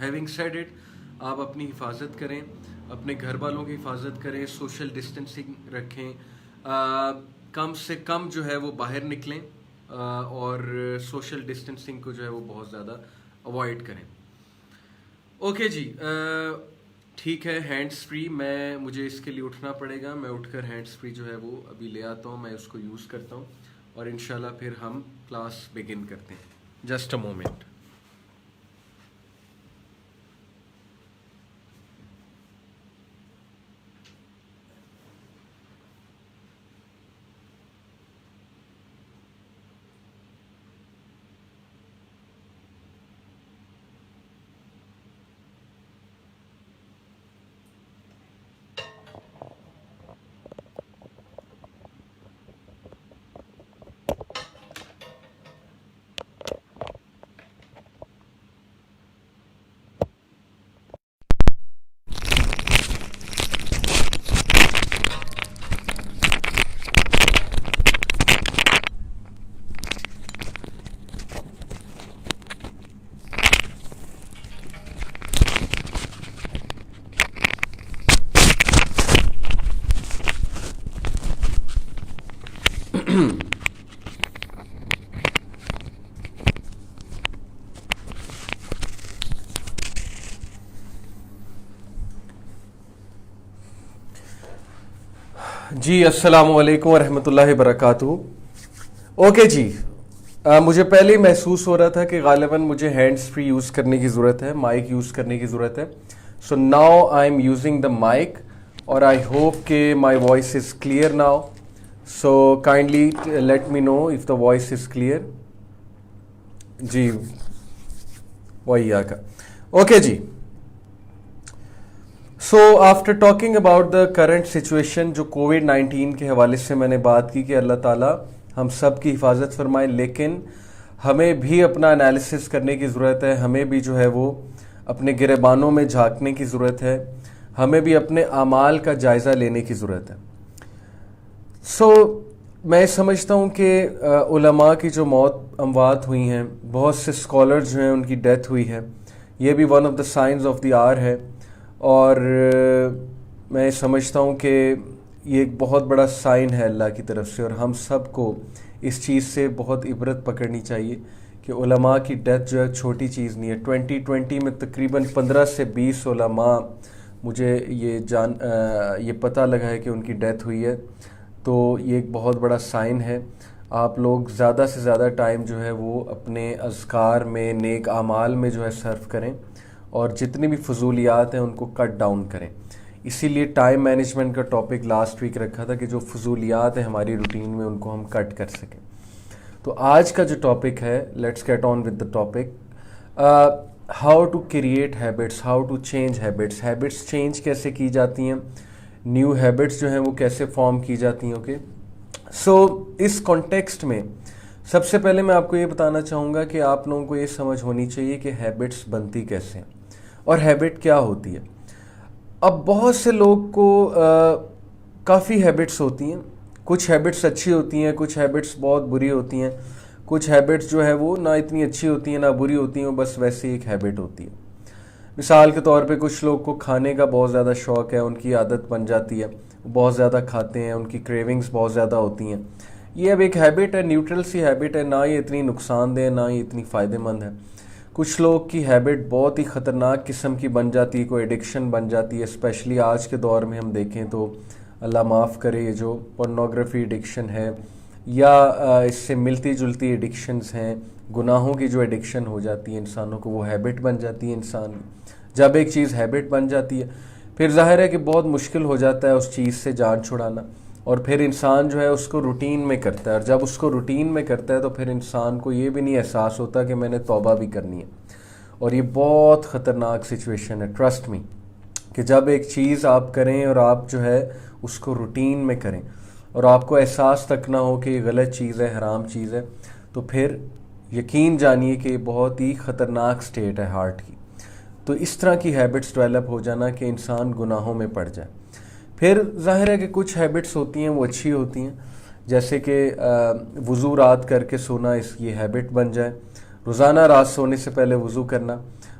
Having said it, آپ اپنی حفاظت کریں، اپنے گھر والوں کی حفاظت کریں، سوشل ڈسٹینسنگ رکھیں، کم سے کم جو ہے وہ باہر نکلیں، اور سوشل ڈسٹینسنگ کو جو ہے وہ بہت زیادہ اوائڈ کریں. اوکے جی، ٹھیک ہے. ہینڈس فری مجھے اس کے لیے اٹھنا پڑے گا، میں اٹھ کر ہینڈس فری جو ہے وہ ابھی لے آتا ہوں، میں اس کو یوز کرتا ہوں اور انشاءاللہ پھر ہم کلاس بگن کرتے ہیں. Just a moment. جی السلام علیکم ورحمۃ اللہ وبرکاتہ. اوکے جی، مجھے پہلے ہی محسوس ہو رہا تھا کہ غالباً مجھے ہینڈس فری یوز کرنے کی ضرورت ہے، مائک یوز کرنے کی ضرورت ہے. So now I am using the mic اور آئی ہوپ کہ my voice is clear now. So kindly let me know if the voice is clear. جی وہی آ کا. اوکے جی. So after talking about the current situation, جو کووڈ-19 کے حوالے سے میں نے بات کی کہ اللہ تعالیٰ ہم سب کی حفاظت فرمائے، لیکن ہمیں بھی اپنا انالیسس کرنے کی ضرورت ہے، ہمیں بھی جو ہے وہ اپنے گریبانوں میں جھانکنے کی ضرورت ہے، ہمیں بھی اپنے اعمال کا جائزہ لینے کی ضرورت ہے. سو میں سمجھتا ہوں کہ علماء کی جو اموات ہوئی ہیں، بہت سے اسکالرز جو ہیں ان کی ڈیتھ ہوئی ہے، یہ بھی one of the signs of the R ہے. اور میں سمجھتا ہوں کہ یہ ایک بہت بڑا سائن ہے اللہ کی طرف سے، اور ہم سب کو اس چیز سے بہت عبرت پکڑنی چاہیے کہ علماء کی ڈیتھ جو ہے چھوٹی چیز نہیں ہے. 2020 میں تقریباً 15 سے 20 علماء مجھے یہ پتہ لگا ہے کہ ان کی ڈیتھ ہوئی ہے. تو یہ ایک بہت بڑا سائن ہے. آپ لوگ زیادہ سے زیادہ ٹائم جو ہے وہ اپنے اذکار میں، نیک اعمال میں جو ہے صرف کریں، اور جتنی بھی فضولیات ہیں ان کو کٹ ڈاؤن کریں. اسی لیے ٹائم مینجمنٹ کا ٹاپک لاسٹ ویک رکھا تھا کہ جو فضولیات ہیں ہماری روٹین میں ان کو ہم کٹ کر سکیں. تو آج کا جو ٹاپک ہے، let's get on with the topic. How to create habits, how to change habits. Habits change کیسے کی جاتی ہیں، نیو ہیبٹس جو ہیں وہ کیسے فارم کی جاتی ہیں. اوکے. سو اس کانٹیکسٹ میں سب سے پہلے میں آپ کو یہ بتانا چاہوں گا کہ آپ لوگوں کو یہ سمجھ ہونی چاہیے کہ ہیبٹس بنتی کیسے ہیں اور ہیبٹ کیا ہوتی ہے. اب بہت سے لوگ کو کافی ہیبٹس ہوتی ہیں. کچھ ہیبٹس اچھی ہوتی ہیں، کچھ ہیبٹس بہت بری ہوتی ہیں. کچھ ہیبٹس جو ہے وہ نہ اتنی اچھی ہوتی ہیں نہ بری ہوتی ہیں، بس ویسے ایک ہیبٹ ہوتی ہے. مثال کے طور پہ کچھ لوگ کو کھانے کا بہت زیادہ شوق ہے، ان کی عادت بن جاتی ہے، بہت زیادہ کھاتے ہیں، ان کی کریونگز بہت زیادہ ہوتی ہیں. یہ اب ایک ہیبٹ ہے، نیوٹرل سی ہیبٹ ہے، نہ یہ اتنی نقصان دہ نہ یہ اتنی فائدہ مند ہے. کچھ لوگ کی ہیبٹ بہت ہی خطرناک قسم کی بن جاتی ہے، کوئی ایڈکشن بن جاتی ہے. اسپیشلی آج کے دور میں ہم دیکھیں تو اللہ معاف کرے، یہ جو پورنوگرافی ایڈکشن ہے یا اس سے ملتی جلتی ایڈکشنز ہیں، گناہوں کی جو ایڈکشن ہو جاتی ہے انسانوں کو، وہ ہیبٹ بن جاتی ہے انسان کی. جب ایک چیز ہیبٹ بن جاتی ہے پھر ظاہر ہے کہ بہت مشکل ہو جاتا ہے اس چیز سے جان چھڑانا، اور پھر انسان جو ہے اس کو روٹین میں کرتا ہے. اور جب اس کو روٹین میں کرتا ہے تو پھر انسان کو یہ بھی نہیں احساس ہوتا کہ میں نے توبہ بھی کرنی ہے. اور یہ بہت خطرناک سچویشن ہے، ٹرسٹ می، کہ جب ایک چیز آپ کریں اور آپ جو ہے اس کو روٹین میں کریں اور آپ کو احساس تک نہ ہو کہ یہ غلط چیز ہے، حرام چیز ہے، تو پھر یقین جانیے کہ یہ بہت ہی خطرناک سٹیٹ ہے ہارٹ کی. تو اس طرح کی ہیبٹس ڈیولپ ہو جانا کہ انسان گناہوں میں پڑ جائے. پھر ظاہر ہے کہ کچھ ہیبٹس ہوتی ہیں وہ اچھی ہوتی ہیں، جیسے کہ وضو رات کر کے سونا، یہ ہیبٹ بن جائے. روزانہ رات سونے سے پہلے وضو کرنا،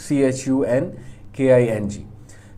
CHUNKING।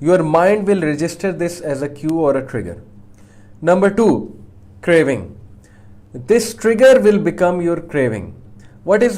your mind will register this as a cue or a trigger. Number 2, craving. This trigger will become your craving. What is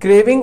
craving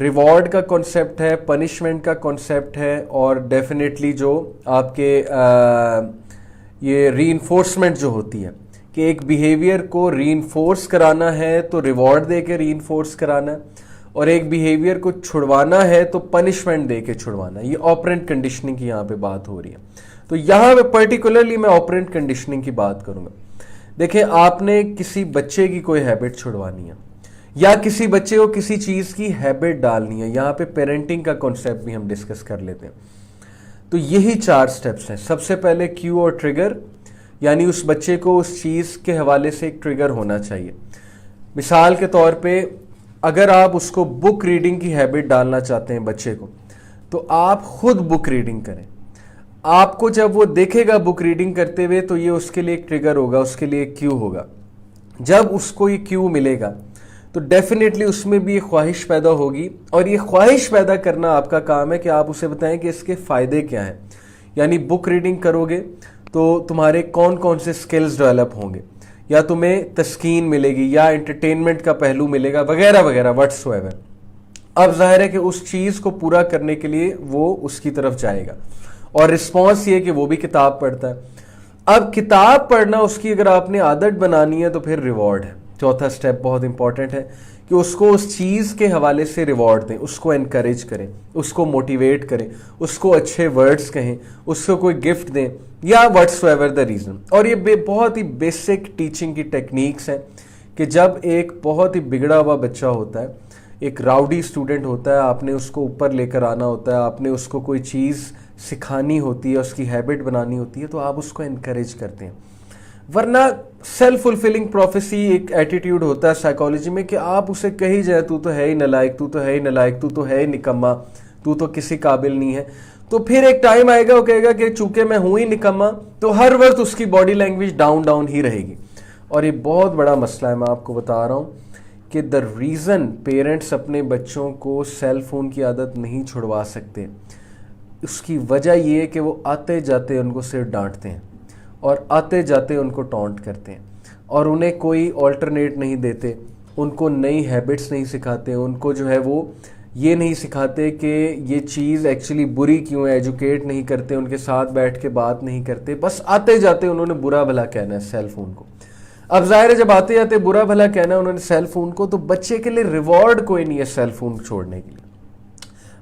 reward کا کانسیپٹ ہے, پنشمنٹ کا کانسیپٹ ہے, اور ڈیفینیٹلی جو آپ کے یہ ری انفورسمنٹ جو ہوتی ہے کہ ایک بیہیویئر کو ری انفورس کرانا ہے تو ریوارڈ دے کے ری انفورس کرانا ہے, اور ایک بیہیویئر کو چھڑوانا ہے تو پنشمنٹ دے کے چھڑوانا ہے. یہ آپرینٹ کنڈیشننگ کی یہاں پہ بات ہو رہی ہے. تو یہاں پہ پرٹیکولرلی میں آپرینٹ کنڈیشننگ کی بات کروں گا. دیکھیں, آپ نے کسی بچے کی کوئی ہیبٹ چھڑوانی ہے یا کسی بچے کو کسی چیز کی ہیبٹ ڈالنی ہے, یہاں پہ پیرنٹنگ کا کانسیپٹ بھی ہم ڈسکس کر لیتے ہیں. تو یہی 4 سٹیپس ہیں. سب سے پہلے کیو اور ٹریگر, یعنی اس بچے کو اس چیز کے حوالے سے ایک ٹریگر ہونا چاہیے. مثال کے طور پہ اگر آپ اس کو بک ریڈنگ کی ہیبٹ ڈالنا چاہتے ہیں بچے کو, تو آپ خود بک ریڈنگ کریں. آپ کو جب وہ دیکھے گا بک ریڈنگ کرتے ہوئے تو یہ اس کے لیے ایک ٹریگر ہوگا, اس کے لیے ایک کیو ہوگا. جب اس کو یہ کیو ملے گا تو ڈیفینیٹلی اس میں بھی یہ خواہش پیدا ہوگی, اور یہ خواہش پیدا کرنا آپ کا کام ہے کہ آپ اسے بتائیں کہ اس کے فائدے کیا ہیں. یعنی بک ریڈنگ کرو گے تو تمہارے کون کون سے سکلز ڈیولپ ہوں گے, یا تمہیں تسکین ملے گی, یا انٹرٹینمنٹ کا پہلو ملے گا, وغیرہ وغیرہ واٹس ایور. اب ظاہر ہے کہ اس چیز کو پورا کرنے کے لیے وہ اس کی طرف جائے گا, اور رسپانس یہ کہ وہ بھی کتاب پڑھتا ہے. اب کتاب پڑھنا اس کی اگر آپ نے عادت بنانی ہے تو پھر ریوارڈ ہے. چوتھا سٹیپ بہت امپورٹنٹ ہے کہ اس کو اس چیز کے حوالے سے ریوارڈ دیں, اس کو انکریج کریں, اس کو موٹیویٹ کریں, اس کو اچھے ورڈز کہیں, اس کو کوئی گفٹ دیں, یا واٹس ایور دا ریزن. اور یہ بہت ہی بیسک ٹیچنگ کی ٹیکنیکس ہیں کہ جب ایک بہت ہی بگڑا ہوا بچہ ہوتا ہے, ایک راؤڈی اسٹوڈنٹ ہوتا ہے, آپ نے اس کو اوپر لے کر آنا ہوتا ہے, آپ نے اس کو کوئی چیز سکھانی ہوتی ہے, اس کی ہیبٹ بنانی ہوتی ہے, تو آپ اس کو انکریج کرتے ہیں. ورنہ سیلف فلفلنگ پروفیسی ایک ایٹیٹیوڈ ہوتا ہے سائیکالوجی میں کہ آپ اسے کہی جائے تو ہے ہی نالائق, تو ہے ہی نالائق, تو ہے ہی نکما, تو کسی قابل نہیں ہے. تو پھر ایک ٹائم آئے گا وہ کہے گا کہ چونکہ میں ہوں ہی نکما, تو ہر وقت اس کی باڈی لینگویج ڈاؤن ہی رہے گی. اور یہ بہت بڑا مسئلہ ہے, میں آپ کو بتا رہا ہوں کہ دا ریزن پیرنٹس اپنے بچوں کو سیل فون کی عادت نہیں چھڑوا سکتے, اس کی وجہ یہ ہے کہ وہ آتے جاتے ان کو صرف ڈانٹتے ہیں, اور آتے جاتے ان کو ٹونٹ کرتے ہیں, اور انہیں کوئی آلٹرنیٹ نہیں دیتے, ان کو نئی ہیبٹس نہیں سکھاتے, ان کو جو ہے وہ یہ نہیں سکھاتے کہ یہ چیز ایکچولی بری کیوں ہے, ایجوکیٹ نہیں کرتے, ان کے ساتھ بیٹھ کے بات نہیں کرتے, بس آتے جاتے انہوں نے برا بھلا کہنا ہے سیل فون کو. اب ظاہر ہے جب آتے جاتے برا بھلا کہنا ہے انہوں نے سیل فون کو, تو بچے کے لیے ریوارڈ کوئی نہیں ہے سیل فون چھوڑنے کے لیے.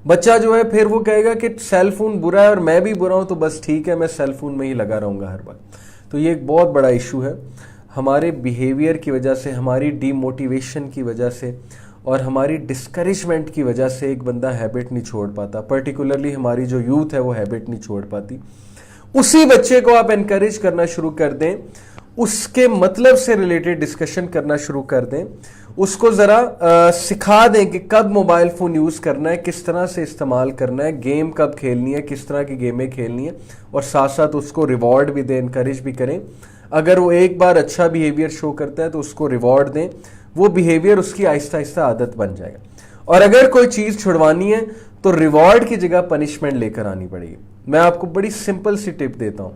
بچہ جو ہے پھر وہ کہے گا کہ سیل فون برا ہے اور میں بھی برا ہوں, تو بس ٹھیک ہے میں سیل فون میں ہی لگا رہوں گا ہر وقت. تو یہ ایک بہت بڑا ایشو ہے. ہمارے بیہیویئر کی وجہ سے, ہماری ڈی موٹیویشن کی وجہ سے, اور ہماری ڈسکریجمنٹ کی وجہ سے ایک بندہ ہیبٹ نہیں چھوڑ پاتا. پرٹیکولرلی ہماری جو یوتھ ہے وہ ہیبٹ نہیں چھوڑ پاتی. اسی بچے کو آپ انکریج کرنا شروع کر دیں, اس کے مطلب سے ریلیٹڈ ڈسکشن کرنا شروع کر دیں, اس کو ذرا سکھا دیں کہ کب موبائل فون یوز کرنا ہے, کس طرح سے استعمال کرنا ہے, گیم کب کھیلنی ہے, کس طرح کی گیمیں کھیلنی ہے, اور ساتھ ساتھ اس کو ریوارڈ بھی دیں, انکریج بھی کریں. اگر وہ ایک بار اچھا بیہیویئر شو کرتا ہے تو اس کو ریوارڈ دیں, وہ بیہیویئر اس کی آہستہ آہستہ عادت بن جائے گا. اور اگر کوئی چیز چھڑوانی ہے تو ریوارڈ کی جگہ پنشمنٹ لے کر آنی پڑے گی. میں آپ کو بڑی سمپل سی ٹپ دیتا ہوں.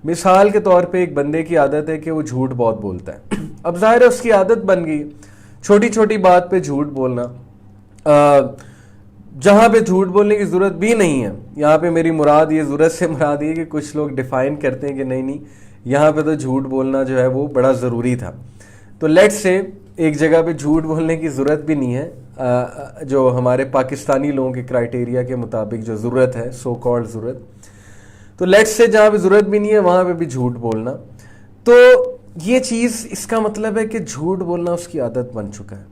مثال کے طور پہ ایک بندے کی عادت ہے کہ وہ جھوٹ بہت بولتا ہے. اب ظاہر ہے اس کی عادت بن گئی چھوٹی چھوٹی بات پہ جھوٹ بولنا, جہاں پہ جھوٹ بولنے کی ضرورت بھی نہیں ہے. یہاں پہ میری مراد یہ ضرورت سے مراد یہ کہ کچھ لوگ ڈیفائن کرتے ہیں کہ نہیں یہاں پہ تو جھوٹ بولنا جو ہے وہ بڑا ضروری تھا. تو لیٹ سے ایک جگہ پہ جھوٹ بولنے کی ضرورت بھی نہیں ہے, جو ہمارے پاکستانی لوگوں کے کرائٹیریا کے مطابق جو ضرورت ہے, سو کالڈ ضرورت, تو لیٹ سے جہاں پہ ضرورت بھی نہیں ہے وہاں پہ بھی جھوٹ بولنا. تو یہ چیز, اس کا مطلب ہے کہ جھوٹ بولنا اس کی عادت بن چکا ہے.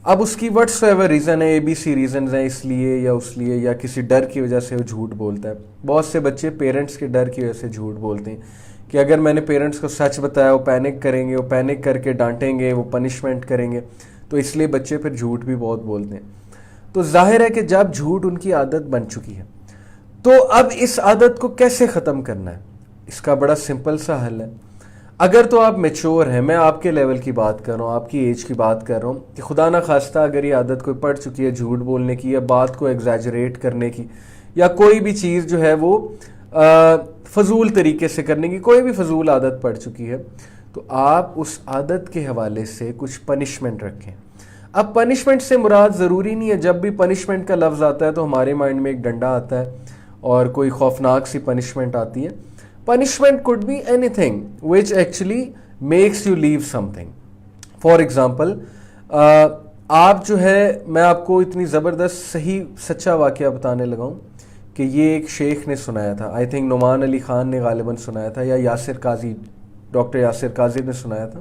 اب اس کی وٹس ایور ریزن ہے, ABC ریزنز ہیں, اس لیے یا کسی ڈر کی وجہ سے وہ جھوٹ بولتا ہے. بہت سے بچے پیرنٹس کے ڈر کی وجہ سے جھوٹ بولتے ہیں کہ اگر میں نے پیرنٹس کو سچ بتایا وہ پینک کریں گے, وہ پینک کر کے ڈانٹیں گے, وہ پنشمنٹ کریں گے, تو اس لیے بچے پھر جھوٹ بھی بہت بولتے ہیں. تو ظاہر ہے کہ جب جھوٹ ان کی عادت بن چکی ہے تو اب اس عادت کو کیسے ختم کرنا ہے, اس کا بڑا سمپل سا حل ہے. اگر تو آپ میچور ہیں, میں آپ کے لیول کی بات کر رہا ہوں, آپ کی ایج کی بات کر رہا ہوں, کہ خدا نہ خواستہ اگر یہ عادت کوئی پڑ چکی ہے جھوٹ بولنے کی, یا بات کو ایگزیجریٹ کرنے کی, یا کوئی بھی چیز جو ہے وہ فضول طریقے سے کرنے کی, کوئی بھی فضول عادت پڑ چکی ہے, تو آپ اس عادت کے حوالے سے کچھ پنشمنٹ رکھیں. اب پنشمنٹ سے مراد ضروری نہیں ہے جب بھی پنشمنٹ کا لفظ آتا ہے تو ہمارے مائنڈ میں ایک ڈنڈا آتا ہے اور کوئی خوفناک سی پنشمنٹ آتی ہے. Punishment could be anything which actually makes you leave something. For example آپ جو ہے, میں آپ کو اتنی زبردست صحیح سچا واقعہ بتانے لگا ہوں کہ یہ ایک شیخ نے سنایا تھا, آئی تھنک نعمان علی خان نے غالباً سنایا تھا یا یاسر قاضی, ڈاکٹر یاسر قاضی نے سنایا تھا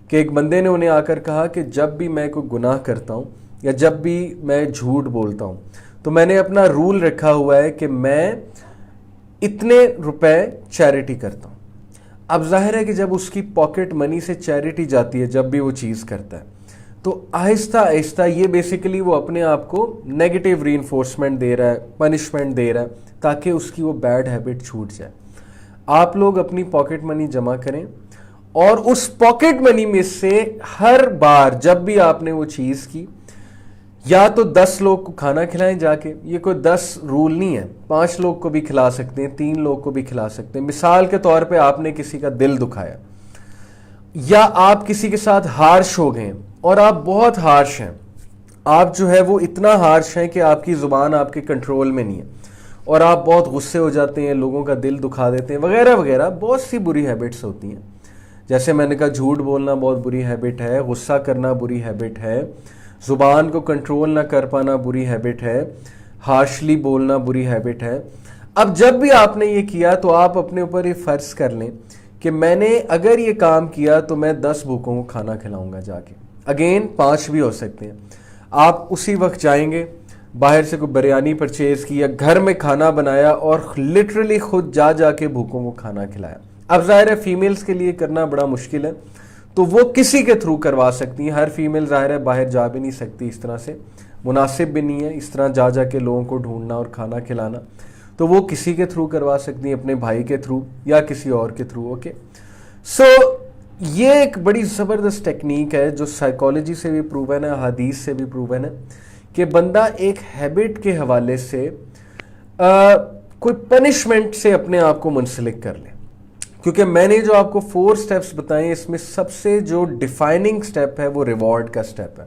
کہ ایک بندے نے انہیں آ کر کہا کہ جب بھی میں کوئی گناہ کرتا ہوں یا جب بھی میں جھوٹ بولتا ہوں تو میں نے اپنا رول رکھا ہوا ہے کہ میں اتنے روپے چیریٹی کرتا ہوں. اب ظاہر ہے کہ جب اس کی پاکٹ منی سے چیریٹی جاتی ہے جب بھی وہ چیز کرتا ہے تو آہستہ آہستہ یہ بیسیکلی وہ اپنے آپ کو نیگیٹو ری انفورسمنٹ دے رہا ہے, پنشمنٹ دے رہا ہے تاکہ اس کی وہ بیڈ ہیبٹ چھوٹ جائے. آپ لوگ اپنی پاکٹ منی جمع کریں اور اس پاکٹ منی میں سے ہر بار جب بھی آپ نے وہ چیز کی یا تو 10 لوگ کو کھانا کھلائیں جا کے, یہ کوئی 10 رول نہیں ہے, 5 لوگ کو بھی کھلا سکتے ہیں, 3 لوگ کو بھی کھلا سکتے ہیں. مثال کے طور پہ آپ نے کسی کا دل دکھایا یا آپ کسی کے ساتھ ہارش ہو گئے اور آپ بہت ہارش ہیں, آپ جو ہے وہ اتنا ہارش ہیں کہ آپ کی زبان آپ کے کنٹرول میں نہیں ہے اور آپ بہت غصے ہو جاتے ہیں, لوگوں کا دل دکھا دیتے ہیں وغیرہ وغیرہ. بہت سی بری ہیبٹس ہوتی ہیں, جیسے میں نے کہا جھوٹ بولنا بہت بری ہیبٹ ہے, غصہ کرنا بری ہیبٹ ہے, زبان کو کنٹرول نہ کر پانا بری ہیبٹ ہے, ہارشلی بولنا بری ہیبٹ ہے. اب جب بھی آپ نے یہ کیا تو آپ اپنے اوپر یہ فرض کر لیں کہ میں نے اگر یہ کام کیا تو میں 10 بھوکوں کو کھانا کھلاؤں گا جا کے. اگین 5 بھی ہو سکتے ہیں. آپ اسی وقت جائیں گے, باہر سے کوئی بریانی پرچیز کی یا گھر میں کھانا بنایا اور لٹرلی خود جا جا کے بھوکوں کو کھانا کھلایا. اب ظاہر ہے فیمیلز کے لیے کرنا بڑا مشکل ہے تو وہ کسی کے تھرو کروا سکتی ہیں. ہر فیمیل ظاہر ہے باہر جا بھی نہیں سکتی, اس طرح سے مناسب بھی نہیں ہے اس طرح جا جا کے لوگوں کو ڈھونڈنا اور کھانا کھلانا, تو وہ کسی کے تھرو کروا سکتی ہیں, اپنے بھائی کے تھرو یا کسی اور کے تھرو. اوکے, سو یہ ایک بڑی زبردست ٹیکنیک ہے جو سائیکالوجی سے بھی پروون ہے, حدیث سے بھی پروون ہے کہ بندہ ایک ہیبٹ کے حوالے سے کوئی پنشمنٹ سے اپنے آپ کو منسلک کر لے. کیونکہ میں نے جو آپ کو 4 سٹیپس بتائے اس میں سب سے جو ڈیفائننگ سٹیپ ہے وہ ریوارڈ کا سٹیپ ہے.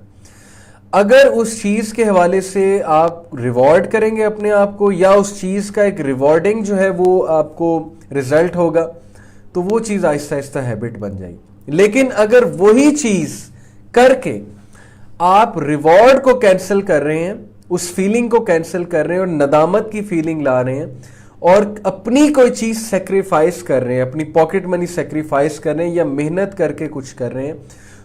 اگر اس چیز کے حوالے سے آپ ریوارڈ کریں گے اپنے آپ کو یا اس چیز کا ایک ریوارڈنگ جو ہے وہ آپ کو ریزلٹ ہوگا تو وہ چیز آہستہ آہستہ ہیبٹ بن جائے گی. لیکن اگر وہی چیز کر کے آپ ریوارڈ کو کینسل کر رہے ہیں, اس فیلنگ کو کینسل کر رہے ہیں اور ندامت کی فیلنگ لا رہے ہیں اور اپنی کوئی چیز سیکریفائس کر رہے ہیں, اپنی پاکٹ منی سیکریفائس کر رہے ہیں یا محنت کر کے کچھ کر رہے ہیں,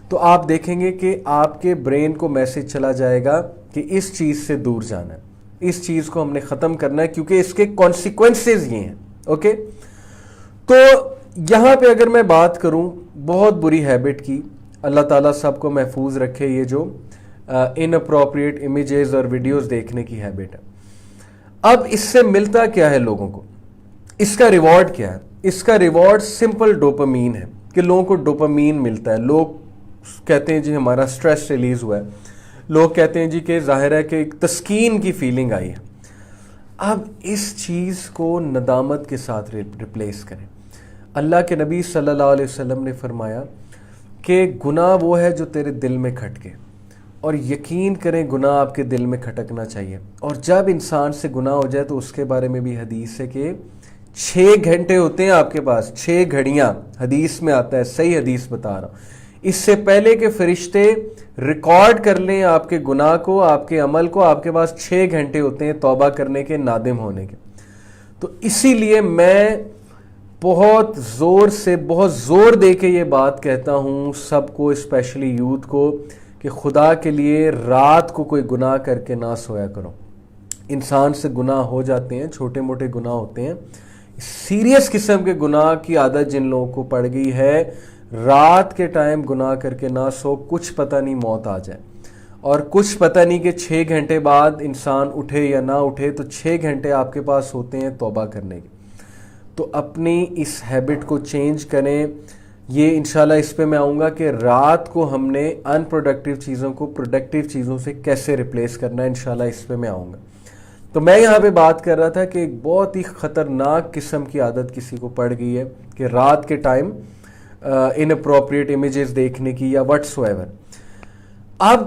تو آپ دیکھیں گے کہ آپ کے برین کو میسج چلا جائے گا کہ اس چیز سے دور جانا ہے, اس چیز کو ہم نے ختم کرنا ہے کیونکہ اس کے کانسیکوینسز یہ ہیں. اوکے, تو یہاں پہ اگر میں بات کروں بہت بری ہیبٹ کی, اللہ تعالیٰ سب کو محفوظ رکھے, یہ جو ان اپروپریٹ امیجز اور ویڈیوز دیکھنے کی ہیبٹ ہے. اب اس سے ملتا کیا ہے لوگوں کو, اس کا ریوارڈ کیا ہے؟ اس کا ریوارڈ سمپل ڈوپامین ہے کہ لوگوں کو ڈوپامین ملتا ہے. لوگ کہتے ہیں جی ہمارا سٹریس ریلیز ہوا ہے, لوگ کہتے ہیں جی کہ ظاہر ہے کہ ایک تسکین کی فیلنگ آئی ہے. اب اس چیز کو ندامت کے ساتھ ریپلیس کریں. اللہ کے نبی صلی اللہ علیہ وسلم نے فرمایا کہ گناہ وہ ہے جو تیرے دل میں کھٹکے, اور یقین کریں گناہ آپ کے دل میں کھٹکنا چاہیے. اور جب انسان سے گناہ ہو جائے تو اس کے بارے میں بھی حدیث ہے کہ 6 گھنٹے ہوتے ہیں آپ کے پاس, 6 گھڑیاں حدیث میں آتا ہے, صحیح حدیث بتا رہا ہوں. اس سے پہلے کہ فرشتے ریکارڈ کر لیں آپ کے گناہ کو, آپ کے عمل کو, آپ کے پاس 6 گھنٹے ہوتے ہیں توبہ کرنے کے, نادم ہونے کے. تو اسی لیے میں بہت زور سے, بہت زور دے کے یہ بات کہتا ہوں سب کو, اسپیشلی یوتھ کو, کہ خدا کے لیے رات کو کوئی گناہ کر کے نہ سویا کرو. انسان سے گناہ ہو جاتے ہیں, چھوٹے موٹے گناہ ہوتے ہیں, سیریس قسم کے گناہ کی عادت جن لوگوں کو پڑ گئی ہے, رات کے ٹائم گناہ کر کے نہ سو, کچھ پتہ نہیں موت آ جائے, اور کچھ پتہ نہیں کہ 6 گھنٹے بعد انسان اٹھے یا نہ اٹھے, تو 6 گھنٹے آپ کے پاس ہوتے ہیں توبہ کرنے کے. تو اپنی اس ہیبٹ کو چینج کریں. یہ انشاءاللہ اس پہ میں آؤں گا کہ رات کو ہم نے ان پروڈکٹیو چیزوں کو پروڈکٹیو چیزوں سے کیسے ریپلیس کرنا ہے, انشاءاللہ اس پہ میں آؤں گا. تو میں یہاں پہ بات کر رہا تھا کہ ایک بہت ہی خطرناک قسم کی عادت کسی کو پڑ گئی ہے کہ رات کے ٹائم ان اپروپریٹ امیجز دیکھنے کی یا وٹس ایور. اب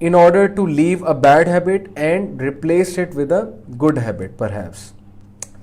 in order to leave a bad habit and replace it with a good habit perhaps।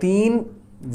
3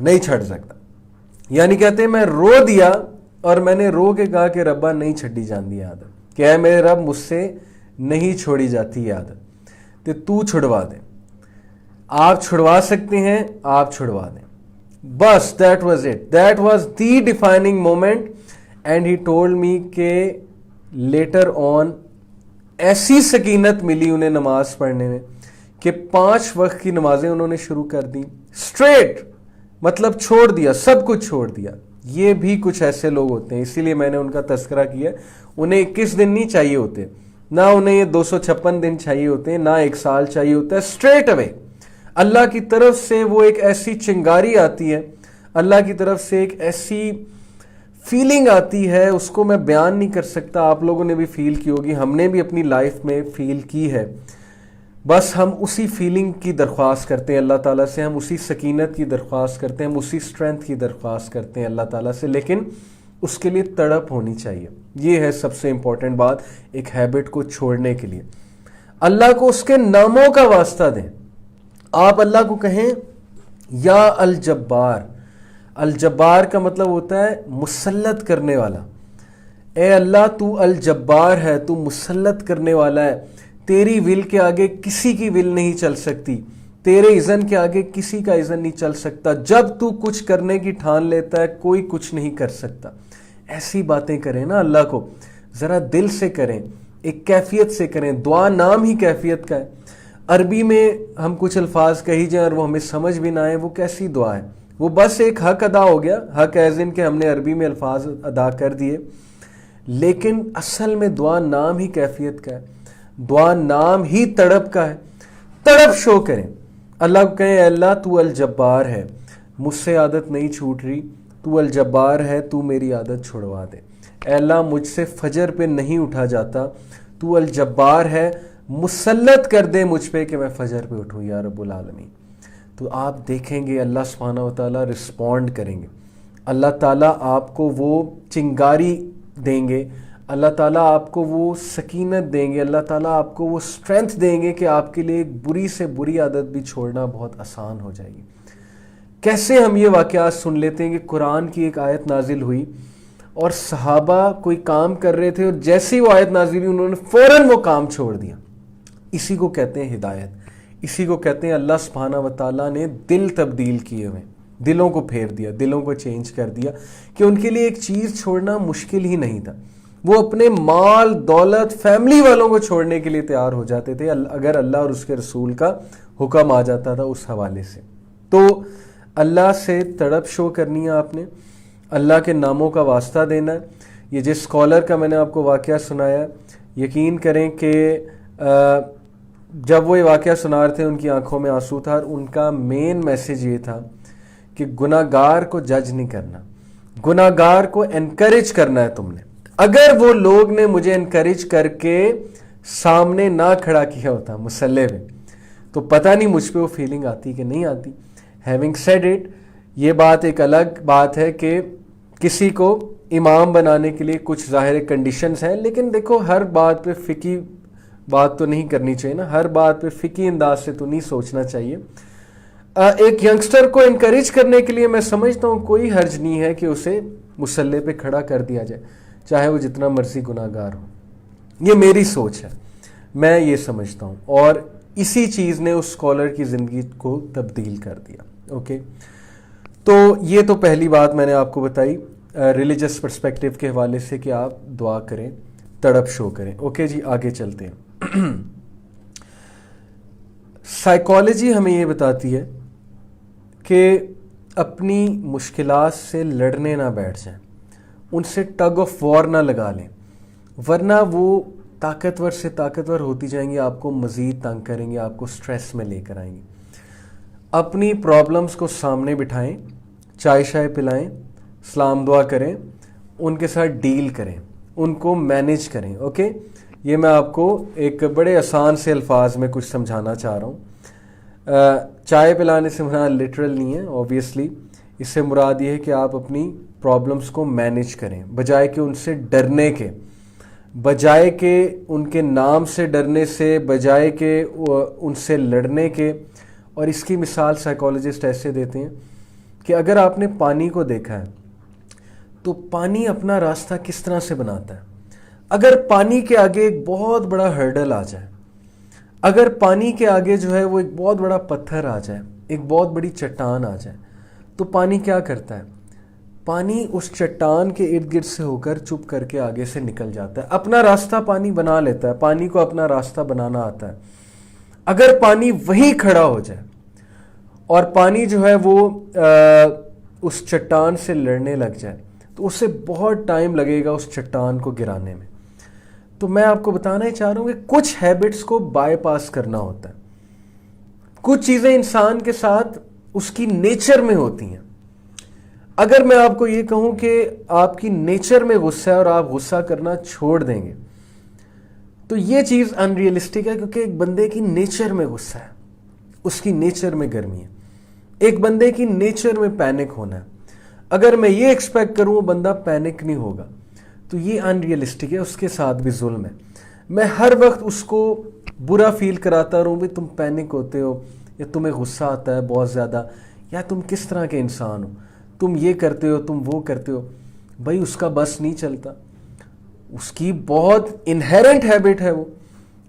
نہیں چھڑ سکتا. یعنی کہتے ہیں میں رو دیا اور میں نے رو کے کہا کہ ربا نہیں چھڈی جاندی عادت, کہ اے میرے رب مجھ سے نہیں چھوڑی جاتی یہ عادت, تو چھڑوا دے. آپ چھڑوا سکتے ہیں, آپ چھڑوا دیں. بس that was it, that was the defining moment. And he told me کہ لیٹر آن ایسی سکینت ملی انہیں نماز پڑھنے میں کہ 5 وقت کی نمازیں انہوں نے شروع کر دی اسٹریٹ, مطلب چھوڑ دیا, سب کچھ چھوڑ دیا. یہ بھی کچھ ایسے لوگ ہوتے ہیں, اسی لیے میں نے ان کا تذکرہ کیا. انہیں 21 دن نہیں چاہیے ہوتے, نہ انہیں یہ 256 دن چاہیے ہوتے ہیں, نہ 1 سال چاہیے ہوتا ہے. اسٹریٹ اوے اللہ کی طرف سے وہ ایک ایسی چنگاری آتی ہے, اللہ کی طرف سے ایک ایسی فیلنگ آتی ہے, اس کو میں بیان نہیں کر سکتا. آپ لوگوں نے بھی فیل کی ہوگی, ہم نے بھی اپنی لائف میں فیل کی ہے. بس ہم اسی فیلنگ کی درخواست کرتے ہیں اللہ تعالیٰ سے, ہم اسی سکینت کی درخواست کرتے ہیں, ہم اسی اسٹرینتھ کی درخواست کرتے ہیں اللہ تعالیٰ سے, لیکن اس کے لیے تڑپ ہونی چاہیے. یہ ہے سب سے امپورٹنٹ بات ایک ہیبٹ کو چھوڑنے کے لیے. اللہ کو اس کے ناموں کا واسطہ دیں. آپ اللہ کو کہیں یا الجبار. الجبار کا مطلب ہوتا ہے مسلط کرنے والا. اے اللہ تو الجبار ہے, تو مسلط کرنے والا ہے. تیری ول کے آگے کسی کی ول نہیں چل سکتی, تیرے اذن کے آگے کسی کا اذن نہیں چل سکتا. جب تو کچھ کرنے کی ٹھان لیتا ہے کوئی کچھ نہیں کر سکتا. ایسی باتیں کریں نا اللہ کو, ذرا دل سے کریں, ایک کیفیت سے کریں. دعا نام ہی کیفیت کا ہے. عربی میں ہم کچھ الفاظ کہی جائیں اور وہ ہمیں سمجھ بھی نہ آئے, وہ کیسی دعا ہے؟ وہ بس ایک حق ادا ہو گیا, حق ایز ان کہ ہم نے عربی میں الفاظ ادا کر دیے, لیکن اصل میں دعا نام ہی کیفیت کا ہے. دعا نام ہی تڑپ کا ہے. تڑپ شو کریں, اللہ کو کہیں اے اللہ تو الجبار ہے, مجھ سے عادت نہیں چھوٹ رہی, تو الجبار ہے, تو میری عادت چھڑوا دے. اے اللہ مجھ سے فجر پہ نہیں اٹھا جاتا, تو الجبار ہے, مسلط کر دے مجھ پہ کہ میں فجر پہ اٹھوں یا رب العالمین. تو آپ دیکھیں گے اللہ سبحانہ و تعالیٰ رسپونڈ کریں گے. اللہ تعالیٰ آپ کو وہ چنگاری دیں گے, اللہ تعالیٰ آپ کو وہ سکینت دیں گے, اللہ تعالیٰ آپ کو وہ اسٹرینتھ دیں گے کہ آپ کے لیے ایک بری سے بری عادت بھی چھوڑنا بہت آسان ہو جائے گی. کیسے ہم یہ واقعات سن لیتے ہیں کہ قرآن کی ایک آیت نازل ہوئی اور صحابہ کوئی کام کر رہے تھے اور جیسے ہی وہ آیت نازل ہوئی انہوں نے فوراً وہ کام چھوڑ دیا. اسی کو کہتے ہیں ہدایت, اسی کو کہتے ہیں اللہ سبحانہ و تعالیٰ نے دل تبدیل کیے ہوئے, دلوں کو پھیر دیا, دلوں کو چینج کر دیا کہ ان کے لیے ایک چیز چھوڑنا مشکل ہی نہیں تھا. وہ اپنے مال دولت فیملی والوں کو چھوڑنے کے لیے تیار ہو جاتے تھے اگر اللہ اور اس کے رسول کا حکم آ جاتا تھا اس حوالے سے. تو اللہ سے تڑپ شو کرنی ہے آپ نے, اللہ کے ناموں کا واسطہ دینا ہے. یہ جس اسکالر کا میں نے آپ کو واقعہ سنایا, یقین کریں کہ جب وہ یہ واقعہ سنا رہے تھے ان کی آنکھوں میں آنسو تھا, اور ان کا مین میسیج یہ تھا کہ گناہ گار کو جج نہیں کرنا, گناہ گار کو انکریج کرنا ہے تم نے. اگر وہ لوگ نے مجھے انکریج کر کے سامنے نہ کھڑا کیا ہوتا مسلح میں تو پتہ نہیں مجھ پہ وہ فیلنگ آتی کہ نہیں آتی. ہیونگ سیڈ اٹ, یہ بات ایک الگ بات ہے کہ کسی کو امام بنانے کے لیے کچھ ظاہر کنڈیشنز ہیں, لیکن دیکھو ہر بات پہ فقہی بات تو نہیں کرنی چاہیے نا, ہر بات پہ فقہی انداز سے تو نہیں سوچنا چاہیے. ایک ینگسٹر کو انکریج کرنے کے لیے میں سمجھتا ہوں کوئی حرج نہیں ہے کہ اسے مسلح پہ کھڑا کر دیا جائے, چاہے وہ جتنا مرضی گناہ گار ہو. یہ میری سوچ ہے, میں یہ سمجھتا ہوں, اور اسی چیز نے اس اسکالر کی زندگی کو تبدیل کر دیا. اوکے, تو یہ تو پہلی بات میں نے آپ کو بتائی ریلیجس پرسپیکٹیو کے حوالے سے کہ آپ دعا کریں, تڑپ شو کریں. اوکے جی, آگے چلتے ہیں. سائیکالوجی ہمیں یہ بتاتی ہے کہ اپنی مشکلات سے لڑنے نہ بیٹھ جائیں, ان سے ٹگ آف وار نہ لگا لیں, ورنہ وہ طاقتور سے طاقتور ہوتی جائیں گی, آپ کو مزید تنگ کریں گے, آپ کو سٹریس میں لے کر آئیں گی. اپنی پرابلمز کو سامنے بٹھائیں, چائے شائے پلائیں, سلام دعا کریں, ان کے ساتھ ڈیل کریں, ان کو مینیج کریں. اوکے, یہ میں آپ کو ایک بڑے آسان سے الفاظ میں کچھ سمجھانا چاہ رہا ہوں. چائے پلانے سے مراد لٹرل نہیں ہے اوبویسلی, اس سے مراد یہ ہے کہ آپ اپنی پرابلمز کو مینیج کریں, بجائے کہ ان سے ڈرنے کے, بجائے کہ ان کے نام سے ڈرنے سے, بجائے کہ ان سے لڑنے کے. اور اس کی مثال سائیکالوجسٹ ایسے دیتے ہیں کہ اگر آپ نے پانی کو دیکھا ہے تو پانی اپنا راستہ کس طرح سے بناتا ہے. اگر پانی کے آگے ایک بہت بڑا ہرڈل آ جائے, اگر پانی کے آگے جو ہے وہ ایک بہت بڑا پتھر آ جائے, ایک بہت بڑی چٹان آ جائے, تو پانی کیا کرتا ہے؟ پانی اس چٹان کے ارد گرد سے ہو کر چپ کر کے آگے سے نکل جاتا ہے. اپنا راستہ پانی بنا لیتا ہے, پانی کو اپنا راستہ بنانا آتا ہے. اگر پانی وہیں کھڑا ہو جائے اور پانی جو ہے وہ اس چٹان سے لڑنے لگ جائے تو اسے بہت ٹائم لگے گا اس چٹان کو گرانے میں. تو میں آپ کو بتانا ہی چاہ رہا ہوں کہ کچھ ہیبٹس کو بائی پاس کرنا ہوتا ہے. کچھ چیزیں انسان کے ساتھ اس کی نیچر میں ہوتی ہیں. اگر میں آپ کو یہ کہوں کہ آپ کی نیچر میں غصہ ہے اور آپ غصہ کرنا چھوڑ دیں گے تو یہ چیز ان ریئلسٹک ہے, کیونکہ ایک بندے کی نیچر میں غصہ ہے, اس کی نیچر میں گرمی ہے, ایک بندے کی نیچر میں پینک ہونا ہے. اگر میں یہ ایکسپیکٹ کروں وہ بندہ پینک نہیں ہوگا تو یہ ان ریئلسٹک ہے, اس کے ساتھ بھی ظلم ہے. میں ہر وقت اس کو برا فیل کراتا رہوں بھی تم پینک ہوتے ہو یا تمہیں غصہ آتا ہے بہت زیادہ, یا تم کس طرح کے انسان ہو, تم یہ کرتے ہو, تم وہ کرتے ہو. بھائی اس کا بس نہیں چلتا, اس کی بہت انہیرنٹ ہیبٹ ہے, وہ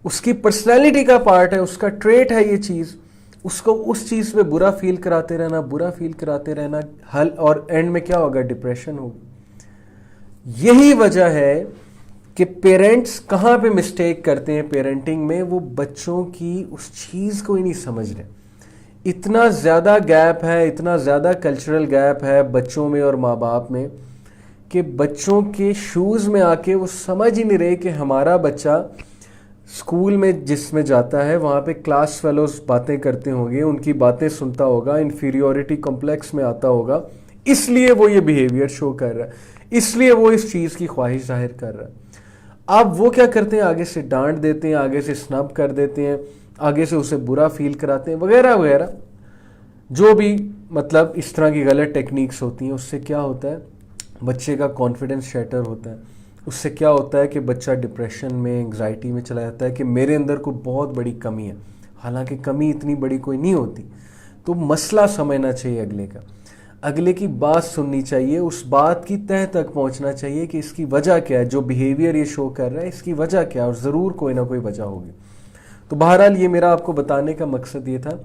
اس کی پرسنالٹی کا پارٹ ہے, اس کا ٹریٹ ہے یہ چیز. اس کو اس چیز پہ برا فیل کراتے رہنا حل, اور اینڈ میں کیا ہوگا؟ ڈپریشن ہوگی. یہی وجہ ہے کہ پیرنٹس کہاں پہ مسٹیک کرتے ہیں پیرنٹنگ میں, وہ بچوں کی اس چیز کو ہی نہیں سمجھ رہے. اتنا زیادہ گیپ ہے, اتنا زیادہ کلچرل گیپ ہے بچوں میں اور ماں باپ میں کہ بچوں کے شوز میں آ کے وہ سمجھ ہی نہیں رہے کہ ہمارا بچہ اسکول میں جس میں جاتا ہے وہاں پہ کلاس فیلوز باتیں کرتے ہوں گے, ان کی باتیں سنتا ہوگا, انفیریورٹی کمپلیکس میں آتا ہوگا, اس لیے وہ یہ بیہیویئر شو کر رہا ہے, اس لیے وہ اس چیز کی خواہش ظاہر کر رہا ہے. آپ وہ کیا کرتے ہیں؟ آگے سے ڈانٹ دیتے ہیں, آگے سے سنب کر دیتے ہیں, آگے سے اسے برا فیل کراتے ہیں وغیرہ وغیرہ, جو بھی مطلب اس طرح کی غلط ٹیکنیکس ہوتی ہیں. اس سے کیا ہوتا ہے؟ بچے کا کانفیڈنس شیٹر ہوتا ہے. اس سے کیا ہوتا ہے کہ بچہ ڈپریشن میں, انگزائٹی میں چلا جاتا ہے کہ میرے اندر کوئی بہت بڑی کمی ہے, حالانکہ کمی اتنی بڑی کوئی نہیں ہوتی. تو مسئلہ سمجھنا چاہیے اگلے کا, اگلے کی بات سننی چاہیے, اس بات کی تہ تک پہنچنا چاہیے کہ اس کی وجہ کیا ہے, جو بیہیویئر یہ شو کر رہا ہے اس کی وجہ کیا ہے, اور ضرور کوئی نہ کوئی وجہ ہوگی. تو بہرحال یہ میرا آپ کو بتانے کا مقصد یہ تھا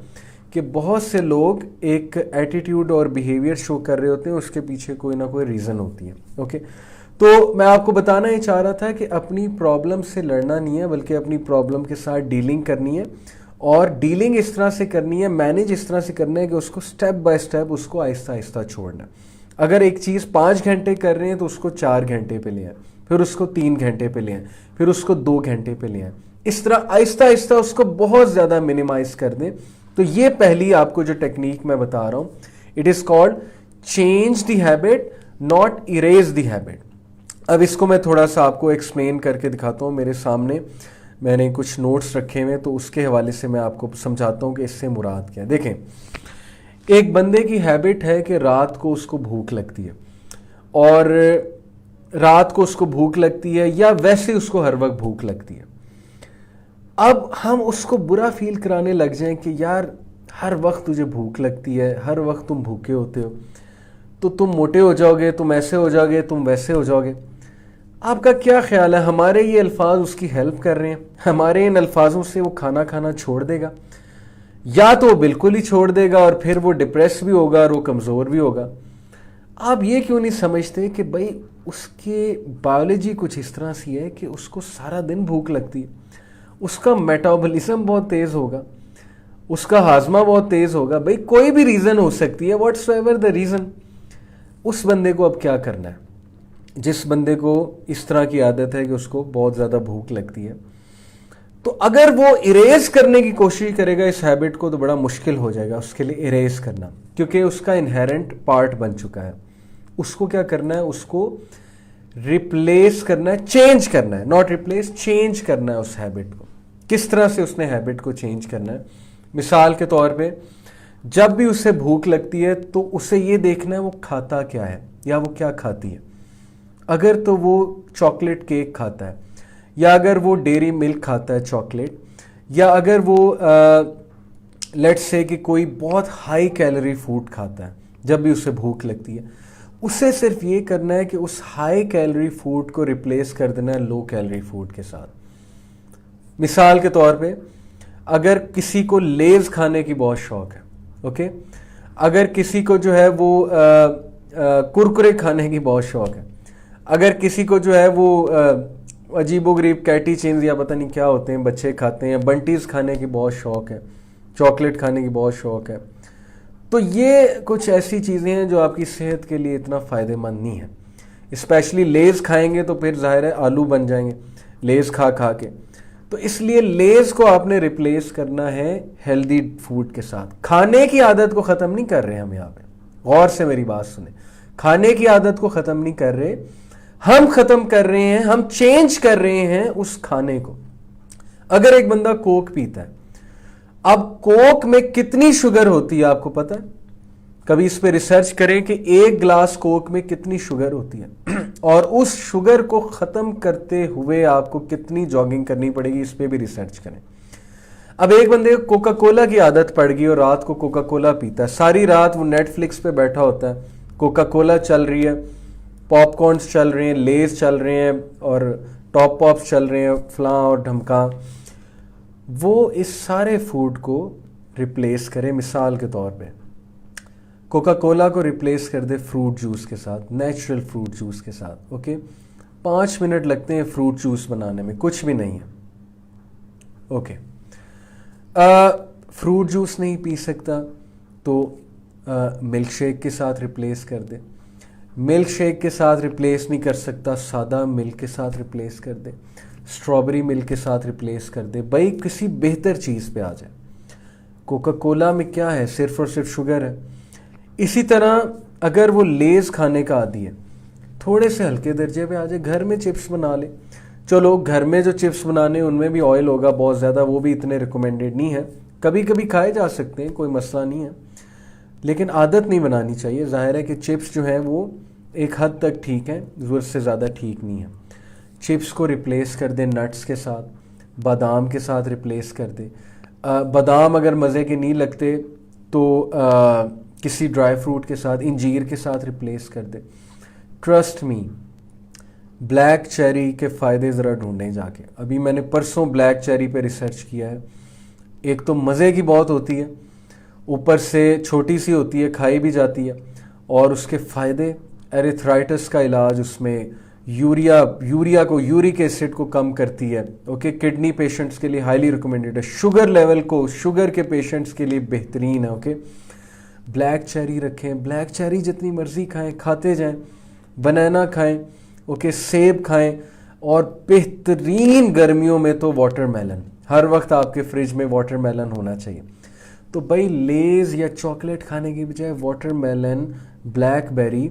کہ بہت سے لوگ ایک ایٹیٹیوڈ اور بیہیویئر شو کر رہے ہوتے ہیں, اس کے پیچھے کوئی نہ کوئی ریزن ہوتی ہے. اوکے, تو میں آپ کو بتانا ہی چاہ رہا تھا کہ اپنی پرابلم سے لڑنا نہیں ہے, بلکہ اپنی پرابلم کے ساتھ ڈیلنگ کرنی ہے, اور ڈیلنگ اس طرح سے کرنی ہے, مینیج اس طرح سے کرنا ہے کہ اس کو سٹیپ بائی سٹیپ اس کو آہستہ آہستہ چھوڑنا ہے. اگر ایک چیز 5 گھنٹے کر رہے ہیں تو اس کو 4 گھنٹے پہ لے آئیں, پھر اس کو 3 گھنٹے پہ لے آئیں, پھر اس کو 2 گھنٹے پہ لے آئیں. اس طرح آہستہ آہستہ اس کو بہت زیادہ منیمائز کر دیں. تو یہ پہلی آپ کو جو ٹیکنیک میں بتا رہا ہوں, it is called change the habit, not arrays the habit. اب اس کو میں تھوڑا سا آپ کو ایکسپلین کر کے دکھاتا ہوں. میرے سامنے میں نے کچھ نوٹس رکھے ہوئے, تو اس کے حوالے سے میں آپ کو سمجھاتا ہوں کہ اس سے مراد کیا ہے. دیکھیں, ایک بندے کی ہیبٹ ہے کہ رات کو اس کو بھوک لگتی ہے, اور رات کو اس کو بھوک لگتی ہے یا ویسے اس کو ہر وقت بھوک لگتی ہے. اب ہم اس کو برا فیل کرانے لگ جائیں کہ یار ہر وقت تجھے بھوک لگتی ہے, ہر وقت تم بھوکے ہوتے ہو, تو تم موٹے ہو جاؤ گے, تم ایسے ہو جاؤ گے, تم ویسے ہو جاؤ گے. آپ کا کیا خیال ہے, ہمارے یہ الفاظ اس کی ہیلپ کر رہے ہیں؟ ہمارے ان الفاظوں سے وہ کھانا کھانا چھوڑ دے گا, یا تو وہ بالکل ہی چھوڑ دے گا اور پھر وہ ڈپریس بھی ہوگا اور وہ کمزور بھی ہوگا. آپ یہ کیوں نہیں سمجھتے کہ بھائی اس کے بایولوجی کچھ اس طرح سی ہے کہ اس کو سارا دن بھوک لگتی ہے, اس کا میٹابولزم بہت تیز ہوگا, اس کا ہاضمہ بہت تیز ہوگا. بھائی کوئی بھی ریزن ہو سکتی ہے, واٹس ایور دا ریزن. اس بندے کو اب کیا کرنا ہے؟ جس بندے کو اس طرح کی عادت ہے کہ اس کو بہت زیادہ بھوک لگتی ہے, تو اگر وہ اریز کرنے کی کوشش کرے گا اس ہیبٹ کو, تو بڑا مشکل ہو جائے گا اس کے لیے اریز کرنا, کیونکہ اس کا انہیرنٹ پارٹ بن چکا ہے. اس کو کیا کرنا ہے؟ اس کو ریپلیس کرنا ہے, چینج کرنا ہے, ناٹ ریپلیس, چینج کرنا ہے اس ہیبٹ کو. کس طرح سے اس نے ہیبٹ کو چینج کرنا ہے؟ مثال کے طور پہ جب بھی اسے بھوک لگتی ہے تو اسے یہ دیکھنا ہے وہ کھاتا کیا ہے یا وہ کیا کھاتی ہے. اگر تو وہ چاکلیٹ کیک کھاتا ہے, یا اگر وہ ڈیری ملک کھاتا ہے چاکلیٹ, یا اگر وہ لیٹس سے کہ کوئی بہت ہائی کیلوری فوڈ کھاتا ہے جب بھی اسے بھوک لگتی ہے اسے صرف یہ کرنا ہے کہ اس ہائی کیلری فوڈ کو ریپلیس کر دینا ہے لو کیلری فوڈ کے ساتھ. مثال کے طور پہ اگر کسی کو لیز کھانے کی بہت شوق ہے, اوکے, اگر کسی کو جو ہے وہ کرکرے کھانے کی بہت شوق ہے, اگر کسی کو جو ہے وہ عجیب و غریب کیٹی چینز یا پتہ نہیں کیا ہوتے ہیں بچے کھاتے ہیں, بنٹیز کھانے کی بہت شوق ہے, چاکلیٹ کھانے کی بہت شوق ہے, تو یہ کچھ ایسی چیزیں ہیں جو آپ کی صحت کے لیے اتنا فائدہ مند نہیں ہے. اسپیشلی لیز کھائیں گے تو پھر ظاہر ہے آلو بن جائیں گے لیز کھا کھا کے. تو اس لیے لیز کو آپ نے ریپلیس کرنا ہے ہیلدی فوڈ کے ساتھ. کھانے کی عادت کو ختم نہیں کر رہے ہم یہاں پہ, غور سے میری بات سنیں, کھانے کی عادت کو ختم نہیں کر رہے, ہم ختم کر رہے ہیں, ہم چینج کر رہے ہیں اس کھانے کو. اگر ایک بندہ کوک پیتا ہے, اب کوک میں کتنی شوگر ہوتی ہے آپ کو پتہ ہے؟ کبھی اس پہ ریسرچ کریں کہ ایک گلاس کوک میں کتنی شوگر ہوتی ہے اور اس شوگر کو ختم کرتے ہوئے آپ کو کتنی جاگنگ کرنی پڑے گی, اس پہ بھی ریسرچ کریں. اب ایک بندے کو کوکا کولا کی عادت پڑ گئی اور رات کو کوکا کولا پیتا ہے, ساری رات وہ نیٹ فلکس پہ بیٹھا ہوتا ہے, کوکا کولا چل رہی ہے, پاپ کارنس چل رہے ہیں, لیز چل رہے ہیں اور ٹاپ پاپس چل رہے ہیں, فلاں اور ڈھمکاں. وہ اس سارے فوڈ کو ریپلیس کرے. مثال کے طور پہ کوکا کولا کو ریپلیس کر دے فروٹ جوس کے ساتھ, نیچرل فروٹ جوس کے ساتھ. اوکے, 5 منٹ لگتے ہیں فروٹ جوس بنانے میں, کچھ بھی نہیں ہے. اوکے, فروٹ جوس نہیں پی سکتا تو ملک شیک کے ساتھ ریپلیس کر دے. ملک شیک کے ساتھ ریپلیس نہیں کر سکتا, سادہ ملک کے ساتھ ریپلیس کر دے, اسٹرابری ملک کے ساتھ ریپلیس کر دے. بھائی کسی بہتر چیز پہ آ جائے. کوکا کولا میں کیا ہے, صرف اور صرف شوگر ہے. اسی طرح اگر وہ لیز کھانے کا عادی ہے, تھوڑے سے ہلکے درجے پہ آ جائے, گھر میں چپس بنا لے. چلو گھر میں جو چپس بنانے ان میں بھی آئل ہوگا بہت زیادہ, وہ بھی اتنے ریکمینڈیڈ نہیں ہے, کبھی کبھی کھائے جا سکتے ہیں, کوئی مسئلہ نہیں ہے, لیکن عادت نہیں بنانی چاہیے. ظاہر ہے کہ چپس جو ہیں وہ ایک حد تک ٹھیک ہیں, ضرورت سے زیادہ ٹھیک نہیں ہے. چپس کو ریپلیس کر دے نٹس کے ساتھ, بادام کے ساتھ ریپلیس کر دے. بادام اگر مزے کے نہیں لگتے تو کسی ڈرائی فروٹ کے ساتھ, انجیر کے ساتھ ریپلیس کر دے. ٹرسٹ می, بلیک چیری کے فائدے ذرا ڈھونڈیں جا کے. ابھی میں نے پرسوں بلیک چیری پہ ریسرچ کیا ہے. ایک تو مزے کی بہت ہوتی ہے, اوپر سے چھوٹی سی ہوتی ہے, کھائی بھی جاتی ہے, اور اس کے فائدے, ایریتھرائٹس کا علاج اس میں, یوریا کو, یورک ایسڈ کو کم کرتی ہے. اوکے, کڈنی پیشنٹس کے لیے ہائیلی ریکمینڈیڈ ہے, شوگر لیول کو, شوگر کے پیشنٹس کے لیے بہترین ہے. اوکے, بلیک چیری رکھیں, بلیک چیری جتنی مرضی کھائیں, کھاتے جائیں. بنانا کھائیں, اوکے, سیب کھائیں, اور بہترین گرمیوں میں تو واٹر میلن. ہر وقت آپ کے فریج میں واٹر میلن ہونا چاہیے. تو بھائی لیز یا چاکلیٹ کھانے کی بجائے واٹر میلن, بلیک بیری.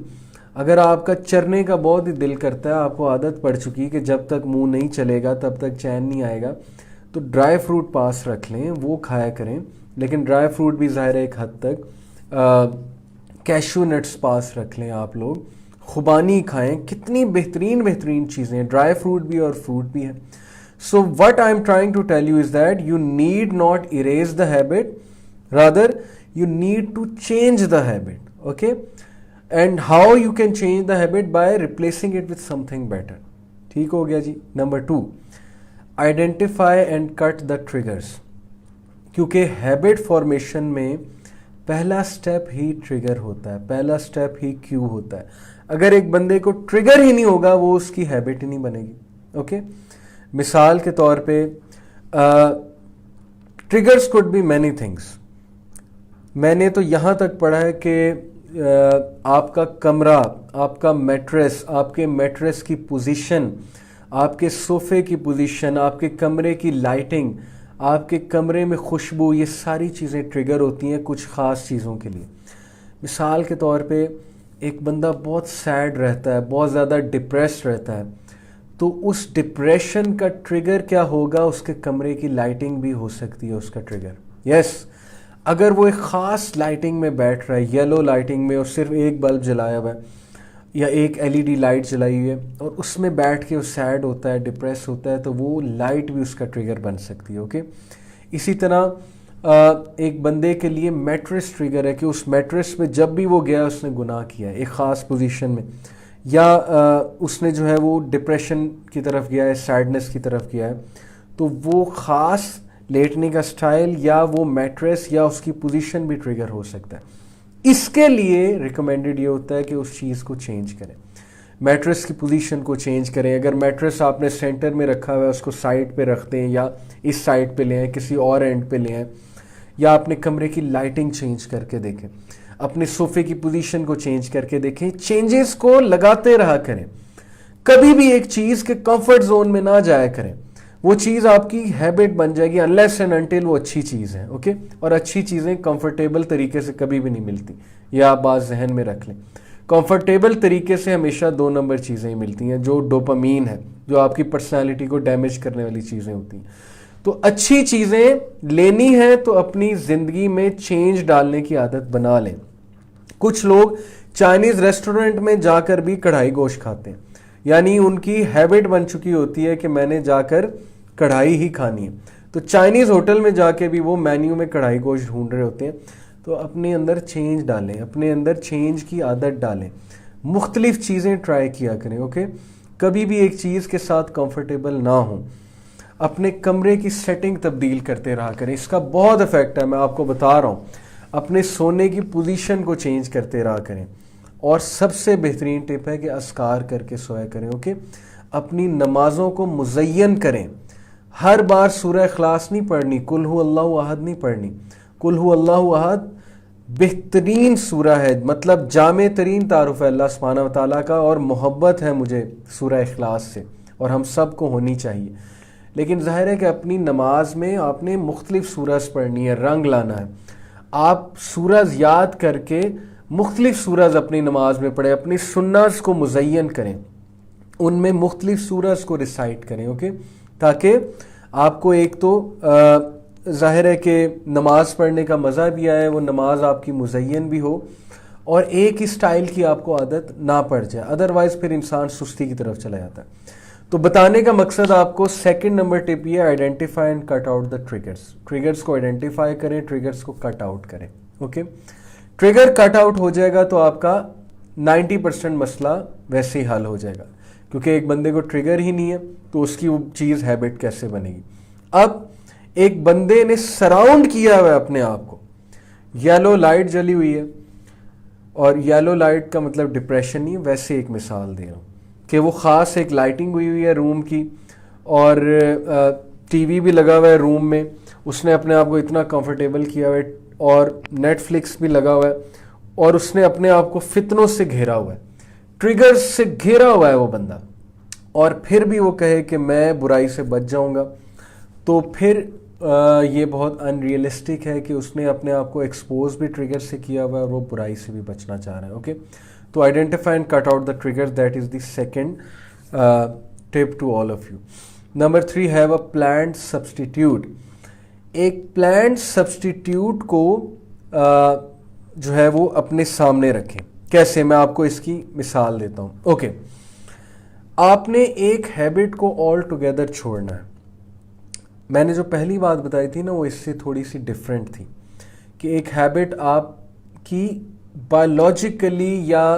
اگر آپ کا چرنے کا بہت ہی دل کرتا ہے, آپ کو عادت پڑ چکی کہ جب تک منہ نہیں چلے گا تب تک چین نہیں آئے گا, تو ڈرائی فروٹ پاس رکھ لیں, وہ کھایا کریں. لیکن ڈرائی فروٹ بھی ظاہر ہے ایک حد تک, کیشو نٹس پاس رکھ لیں آپ لوگ, خوبانی کھائیں. کتنی بہترین چیزیں ہیں, ڈرائی فروٹ بھی اور فروٹ بھی ہے. So what I am trying to tell you is that you need not erase the habit, rather you need to change the habit. Okay, and how you can change the habit by replacing it with something better. ٹھیک ہو گیا جی. Number 2, identify and cut the triggers. کیونکہ habit formation میں پہلا step ہی trigger ہوتا ہے, پہلا سٹیپ ہی کیو ہوتا ہے. اگر ایک بندے کو ٹریگر ہی نہیں ہوگا وہ اس کی ہیبٹ ہی نہیں بنے گی. اوکے, مثال کے طور پہ triggers could be many things. میں نے تو یہاں تک پڑھا ہے کہ آپ کا کمرہ, آپ کا میٹریس, آپ کے میٹریس کی پوزیشن, آپ کے صوفے کی پوزیشن, آپ کے کمرے کی لائٹنگ, آپ کے کمرے میں خوشبو, یہ ساری چیزیں ٹریگر ہوتی ہیں کچھ خاص چیزوں کے لیے. مثال کے طور پہ ایک بندہ بہت سیڈ رہتا ہے, بہت زیادہ ڈپریسڈ رہتا ہے, تو اس ڈپریشن کا ٹریگر کیا ہوگا, اس کے کمرے کی لائٹنگ بھی ہو سکتی ہے اس کا ٹریگر. یس, اگر وہ ایک خاص لائٹنگ میں بیٹھ رہا ہے, یلو لائٹنگ میں, اور صرف ایک بلب جلایا ہوا ہے یا ایک LED لائٹ جلائی ہوئی ہے, اور اس میں بیٹھ کے وہ سیڈ ہوتا ہے, ڈپریس ہوتا ہے, تو وہ لائٹ بھی اس کا ٹریگر بن سکتی ہے. اوکے, اسی طرح ایک بندے کے لیے میٹرس ٹریگر ہے کہ اس میٹرس پہ جب بھی وہ گیا اس نے گناہ کیا ہے ایک خاص پوزیشن میں, یا اس نے جو ہے وہ ڈپریشن کی طرف گیا ہے, سیڈنس کی طرف گیا ہے, تو وہ خاص لیٹنے کا سٹائل یا وہ میٹریس یا اس کی پوزیشن بھی ٹریگر ہو سکتا ہے. اس کے لیے ریکمینڈڈ یہ ہوتا ہے کہ اس چیز کو چینج کریں, میٹریس کی پوزیشن کو چینج کریں. اگر میٹریس آپ نے سینٹر میں رکھا ہوا ہے اس کو سائڈ پہ رکھ دیں, یا اس سائڈ پہ لے آئیں, کسی اور اینڈ پہ لے آئیں, یا اپنے کمرے کی لائٹنگ چینج کر کے دیکھیں, اپنے صوفے کی پوزیشن کو چینج کر کے دیکھیں. چینجز کو لگاتے رہا کریں, کبھی بھی ایک چیز کے کمفرٹ زون میں نہ جایا کریں. وہ چیز آپ کی ہیبٹ بن جائے گی unless and until وہ اچھی چیز ہے. اوکے, اور اچھی چیزیں کمفرٹیبل طریقے سے کبھی بھی نہیں ملتی, یہ آپ بات ذہن میں رکھ لیں. کمفرٹیبل طریقے سے ہمیشہ 2 نمبر چیزیں ملتی ہیں, جو ڈوپامین ہے, جو آپ کی پرسنالٹی کو ڈیمیج کرنے والی چیزیں ہوتی ہیں. تو اچھی چیزیں لینی ہیں تو اپنی زندگی میں چینج ڈالنے کی عادت بنا لیں. کچھ لوگ چائنیز ریسٹورنٹ میں جا کر بھی کڑھائی گوشت کھاتے ہیں, یعنی ان کی ہیبٹ بن چکی ہوتی ہے کہ میں نے جا کر کڑھائی ہی کھانی ہے. تو چائنیز ہوٹل میں جا کے بھی وہ مینیو میں کڑھائی گوشت ڈھونڈ رہے ہوتے ہیں. تو اپنے اندر چینج ڈالیں, اپنے اندر چینج کی عادت ڈالیں, مختلف چیزیں ٹرائی کیا کریں. اوکے, کبھی بھی ایک چیز کے ساتھ کمفرٹیبل نہ ہوں. اپنے کمرے کی سیٹنگ تبدیل کرتے رہا کریں, اس کا بہت افیکٹ ہے, میں آپ کو بتا رہا ہوں. اپنے سونے کی پوزیشن کو چینج کرتے رہا کریں. اور سب سے بہترین ٹپ ہے کہ اذکار کر کے سویا کریں. اوکے, اپنی نمازوں کو مزین کریں. ہر بار سورہ اخلاص نہیں پڑھنی, قل هو اللہ احد نہیں پڑھنی. قل هو اللہ احد بہترین سورہ ہے, مطلب جامع ترین تعارف ہے اللہ سبحانہ و تعالیٰ کا, اور محبت ہے مجھے سورہ اخلاص سے, اور ہم سب کو ہونی چاہیے. لیکن ظاہر ہے کہ اپنی نماز میں آپ نے مختلف سورج پڑھنی ہے, رنگ لانا ہے. آپ سورج یاد کر کے مختلف سورج اپنی نماز میں پڑھیں, اپنی سنت کو مزین کریں, ان میں مختلف سورج کو ریسائٹ کریں. اوکے, تاکہ آپ کو ایک تو ظاہر ہے کہ نماز پڑھنے کا مزہ بھی آئے, وہ نماز آپ کی مزین بھی ہو, اور ایک ہی سٹائل کی آپ کو عادت نہ پڑ جائے, ادروائز پھر انسان سستی کی طرف چلا جاتا ہے. تو بتانے کا مقصد آپ کو سیکنڈ نمبر ٹپ یہ, identify and cut out the triggers. Triggers کو آئیڈینٹیفائی کریں, ٹریگرز کو کٹ آؤٹ کریں. اوکے, ٹریگر کٹ آؤٹ ہو جائے گا تو آپ کا 90% مسئلہ ویسے ہی حل ہو جائے گا, کیونکہ ایک بندے کو ٹریگر ہی نہیں ہے تو اس کی وہ چیز ہیبٹ کیسے بنے گی. اب ایک بندے نے سراؤنڈ کیا ہوا ہے اپنے آپ کو, یلو لائٹ جلی ہوئی ہے, اور یلو لائٹ کا مطلب ڈپریشن نہیں ہے, ویسے ایک مثال دے رہا ہوں کہ وہ خاص ایک لائٹنگ ہوئی ہے روم کی, اور ٹی وی بھی لگا ہوا ہے روم میں, اس نے اپنے آپ کو اتنا کمفرٹیبل کیا ہوا ہے, اور نیٹ فلکس بھی لگا ہوا ہے, اور اس نے اپنے آپ کو فتنوں سے گھیرا ہوا ہے, ٹریگرز سے گھیرا ہوا ہے وہ بندہ, اور پھر بھی وہ کہے کہ میں برائی سے بچ جاؤں گا, تو پھر یہ بہت ان ریئلسٹک ہے کہ اس نے اپنے آپ کو ایکسپوز بھی ٹریگر سے کیا ہوا ہے, اور وہ برائی سے بھی بچنا چاہ رہا ہے. اوکے, تو identify and cut out the trigger, that is the second tip to all of you. Number 3, have a planned substitute. ایک پلانڈ سبسٹیٹیوٹ کو جو ہے وہ اپنے سامنے رکھیں. کیسے, میں آپ کو اس کی مثال دیتا ہوں. اوکے, آپ نے ایک ہیبٹ کو آل ٹوگیدر چھوڑنا ہے. میں نے جو پہلی بات بتائی تھی نا, وہ اس سے تھوڑی سی ڈفرینٹ تھی, کہ ایک ہیبٹ آپ کی بایولوجیکلی یا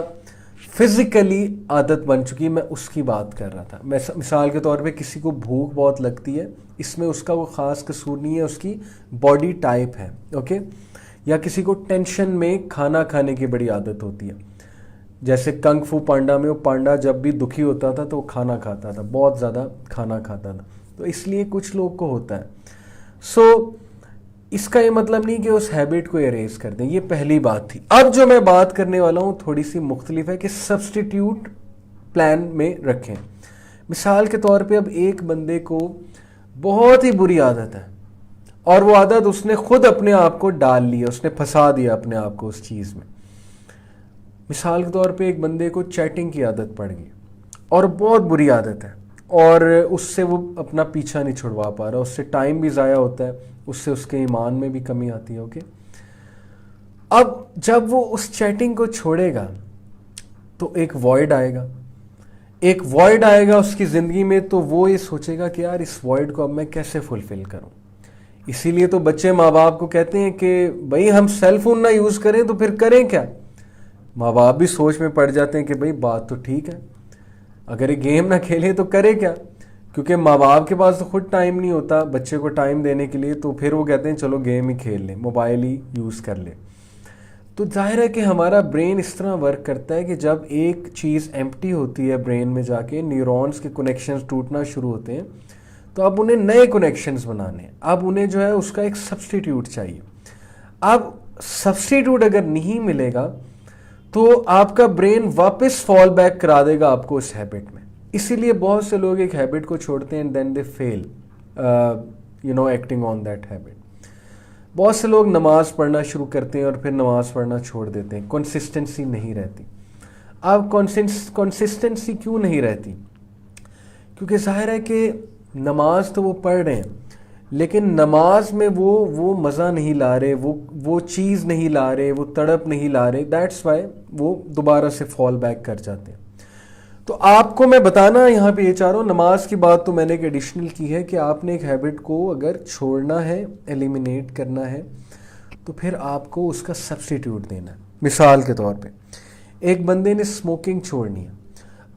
فزیکلی عادت بن چکی, میں اس کی بات کر رہا تھا. میں مثال کے طور پہ کسی کو بھوک بہت لگتی ہے, اس میں اس کا وہ خاص قصور نہیں ہے, اس کی باڈی ٹائپ ہے. اوکے, یا کسی کو ٹینشن میں کھانا کھانے کی بڑی عادت ہوتی ہے, جیسے کنگ فو پانڈا میں وہ پانڈا جب بھی دکھی ہوتا تھا تو وہ کھانا کھاتا تھا, بہت زیادہ کھانا کھاتا تھا, تو اس لیے کچھ لوگ کو ہوتا ہے. سو اس کا یہ مطلب نہیں کہ اس ہیبٹ کو اریز کر دیں, یہ پہلی بات تھی. اب جو میں بات کرنے والا ہوں تھوڑی سی مختلف ہے, کہ سبسٹیٹیوٹ پلان میں رکھیں. مثال کے طور پہ اب ایک بندے کو بہت ہی بری عادت ہے, اور وہ عادت اس نے خود اپنے آپ کو ڈال لی ہے, اس نے پھنسا دیا اپنے آپ کو اس چیز میں. مثال کے طور پہ ایک بندے کو چیٹنگ کی عادت پڑ گئی, اور بہت بری عادت ہے, اور اس سے وہ اپنا پیچھا نہیں چھڑوا پا رہا, اس سے ٹائم بھی ضائع ہوتا ہے, اس سے اس کے ایمان میں بھی کمی آتی ہے. اوکے, اب جب وہ اس چیٹنگ کو چھوڑے گا تو ایک وائڈ آئے گا, ایک وائڈ آئے گا اس کی زندگی میں, تو وہ یہ سوچے گا کہ یار اس وائڈ کو اب میں کیسے فلفل کروں, اسی لیے تو بچے ماں باپ کو کہتے ہیں کہ بھائی ہم سیل فون نہ یوز کریں تو پھر کریں کیا. ماں باپ بھی سوچ میں پڑ جاتے ہیں کہ بھائی بات تو ٹھیک ہے, اگر یہ گیم نہ کھیلے تو کرے کیا, کیونکہ ماں باپ کے پاس تو خود ٹائم نہیں ہوتا بچے کو ٹائم دینے کے لیے, تو پھر وہ کہتے ہیں چلو گیم ہی کھیل لیں, موبائل ہی یوز کر لیں. تو ظاہر ہے کہ ہمارا برین اس طرح ورک کرتا ہے کہ جب ایک چیز ایمپٹی ہوتی ہے برین میں جا کے, نیورونز کے کنیکشنز ٹوٹنا شروع ہوتے ہیں, تو اب انہیں نئے کنیکشنز بنانے ہیں, اب انہیں جو ہے اس کا ایک سبسٹیٹیوٹ چاہیے. اب سبسٹیٹیوٹ اگر نہیں ملے گا تو آپ کا برین واپس فال بیک کرا دے گا آپ کو اس ہیبٹ میں. اسی لیے بہت سے لوگ ایک ہیبٹ کو چھوڑتے ہیں, دین دے فیل ایکٹنگ آن دیٹ ہیبٹ. بہت سے لوگ نماز پڑھنا شروع کرتے ہیں اور پھر نماز پڑھنا چھوڑ دیتے ہیں, کنسسٹنسی نہیں رہتی. اب کنسسٹنسی کیوں نہیں رہتی؟ کیونکہ ظاہر ہے کہ نماز تو وہ پڑھ رہے ہیں, لیکن نماز میں وہ مزہ نہیں لا رہے, وہ چیز نہیں لا رہے, وہ تڑپ نہیں لا رہے, دیٹس وائی وہ دوبارہ سے فال بیک کر جاتے ہیں. تو آپ کو میں بتانا یہاں پہ یہ چاہ رہا ہوں, نماز کی بات تو میں نے ایک ایڈیشنل کی ہے کہ آپ نے ایک ہیبٹ کو اگر چھوڑنا ہے, ایلیمینیٹ کرنا ہے, تو پھر آپ کو اس کا سبسٹیٹیوٹ دینا ہے. مثال کے طور پہ ایک بندے نے اسموکنگ چھوڑنی ہے.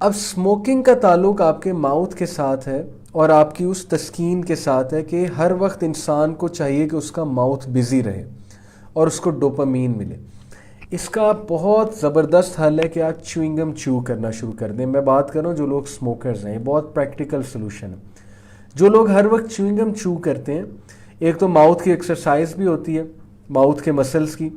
اب اسموکنگ کا تعلق آپ کے ماؤتھ کے ساتھ ہے اور آپ کی اس تسکین کے ساتھ ہے کہ ہر وقت انسان کو چاہیے کہ اس کا ماؤتھ بزی رہے اور اس کو ڈوپامین ملے. اس کا بہت زبردست حل ہے کہ آپ چیوئنگم چیو کرنا شروع کر دیں. میں بات کر رہا ہوں جو لوگ اسموکرز ہیں, بہت پریکٹیکل سلوشن ہے. جو لوگ ہر وقت چیوئنگم چیو کرتے ہیں, ایک تو ماؤتھ کی ایکسرسائز بھی ہوتی ہے, ماؤتھ کے مسلز کی.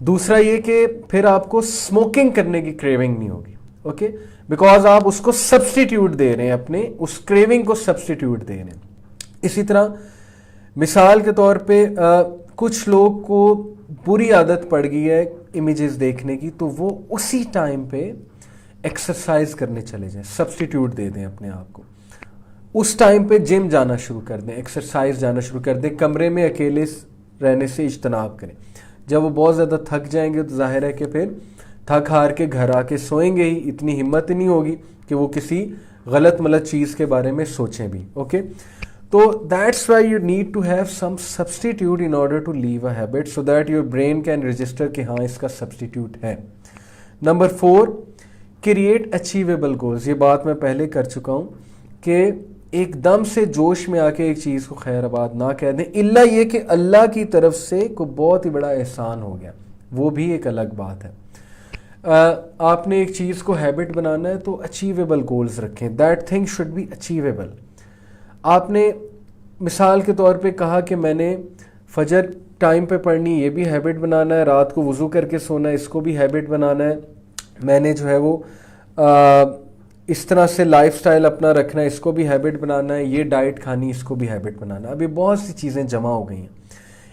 دوسرا یہ کہ پھر آپ کو اسموکنگ کرنے کی کریونگ نہیں ہوگی, اوکے, بیکاز آپ اس کو سبسٹیٹیوٹ دے رہے ہیں, اپنے اس کریونگ کو سبسٹیٹیوٹ دے رہے ہیں. اسی طرح مثال کے طور پہ کچھ لوگ کو بری عادت پڑ گئی ہے امیجز دیکھنے کی, تو وہ اسی ٹائم پہ ایکسرسائز کرنے چلے جائیں, سبسٹیٹیوٹ دے دیں اپنے آپ کو. اس ٹائم پہ جم جانا شروع کر دیں, ایکسرسائز جانا شروع کر دیں, کمرے میں اکیلے رہنے سے اجتناب کریں. جب وہ بہت زیادہ تھک جائیں گے تو ظاہر ہے کہ پھر تھک ہار کے گھر آ کے سوئیں گے ہی, اتنی ہمت نہیں ہوگی کہ وہ کسی غلط ملت چیز کے بارے میں سوچیں بھی, اوکے. تو that's why you need to have some substitute in order to leave a habit so that your brain can register کہ ہاں اس کا substitute ہے. Number 4, create achievable goals. یہ بات میں پہلے کر چکا ہوں کہ ایک دم سے جوش میں آ کے ایک چیز کو خیر آباد نہ کہہ دیں, الا یہ کہ اللہ کی طرف سے کوئی بہت ہی بڑا احسان ہو گیا, وہ بھی ایک الگ بات ہے. آپ نے ایک چیز کو ہیبٹ بنانا ہے تو اچیویبل گولز رکھیں, that thing should be achievable. آپ نے مثال کے طور پہ کہا کہ میں نے فجر ٹائم پہ پڑھنی, یہ بھی ہیبٹ بنانا ہے, رات کو وضو کر کے سونا ہے, اس کو بھی ہیبٹ بنانا ہے, میں نے جو ہے وہ اس طرح سے لائف سٹائل اپنا رکھنا ہے, اس کو بھی ہیبٹ بنانا ہے, یہ ڈائٹ کھانی, اس کو بھی ہیبٹ بنانا ہے. ابھی بہت سی چیزیں جمع ہو گئی ہیں.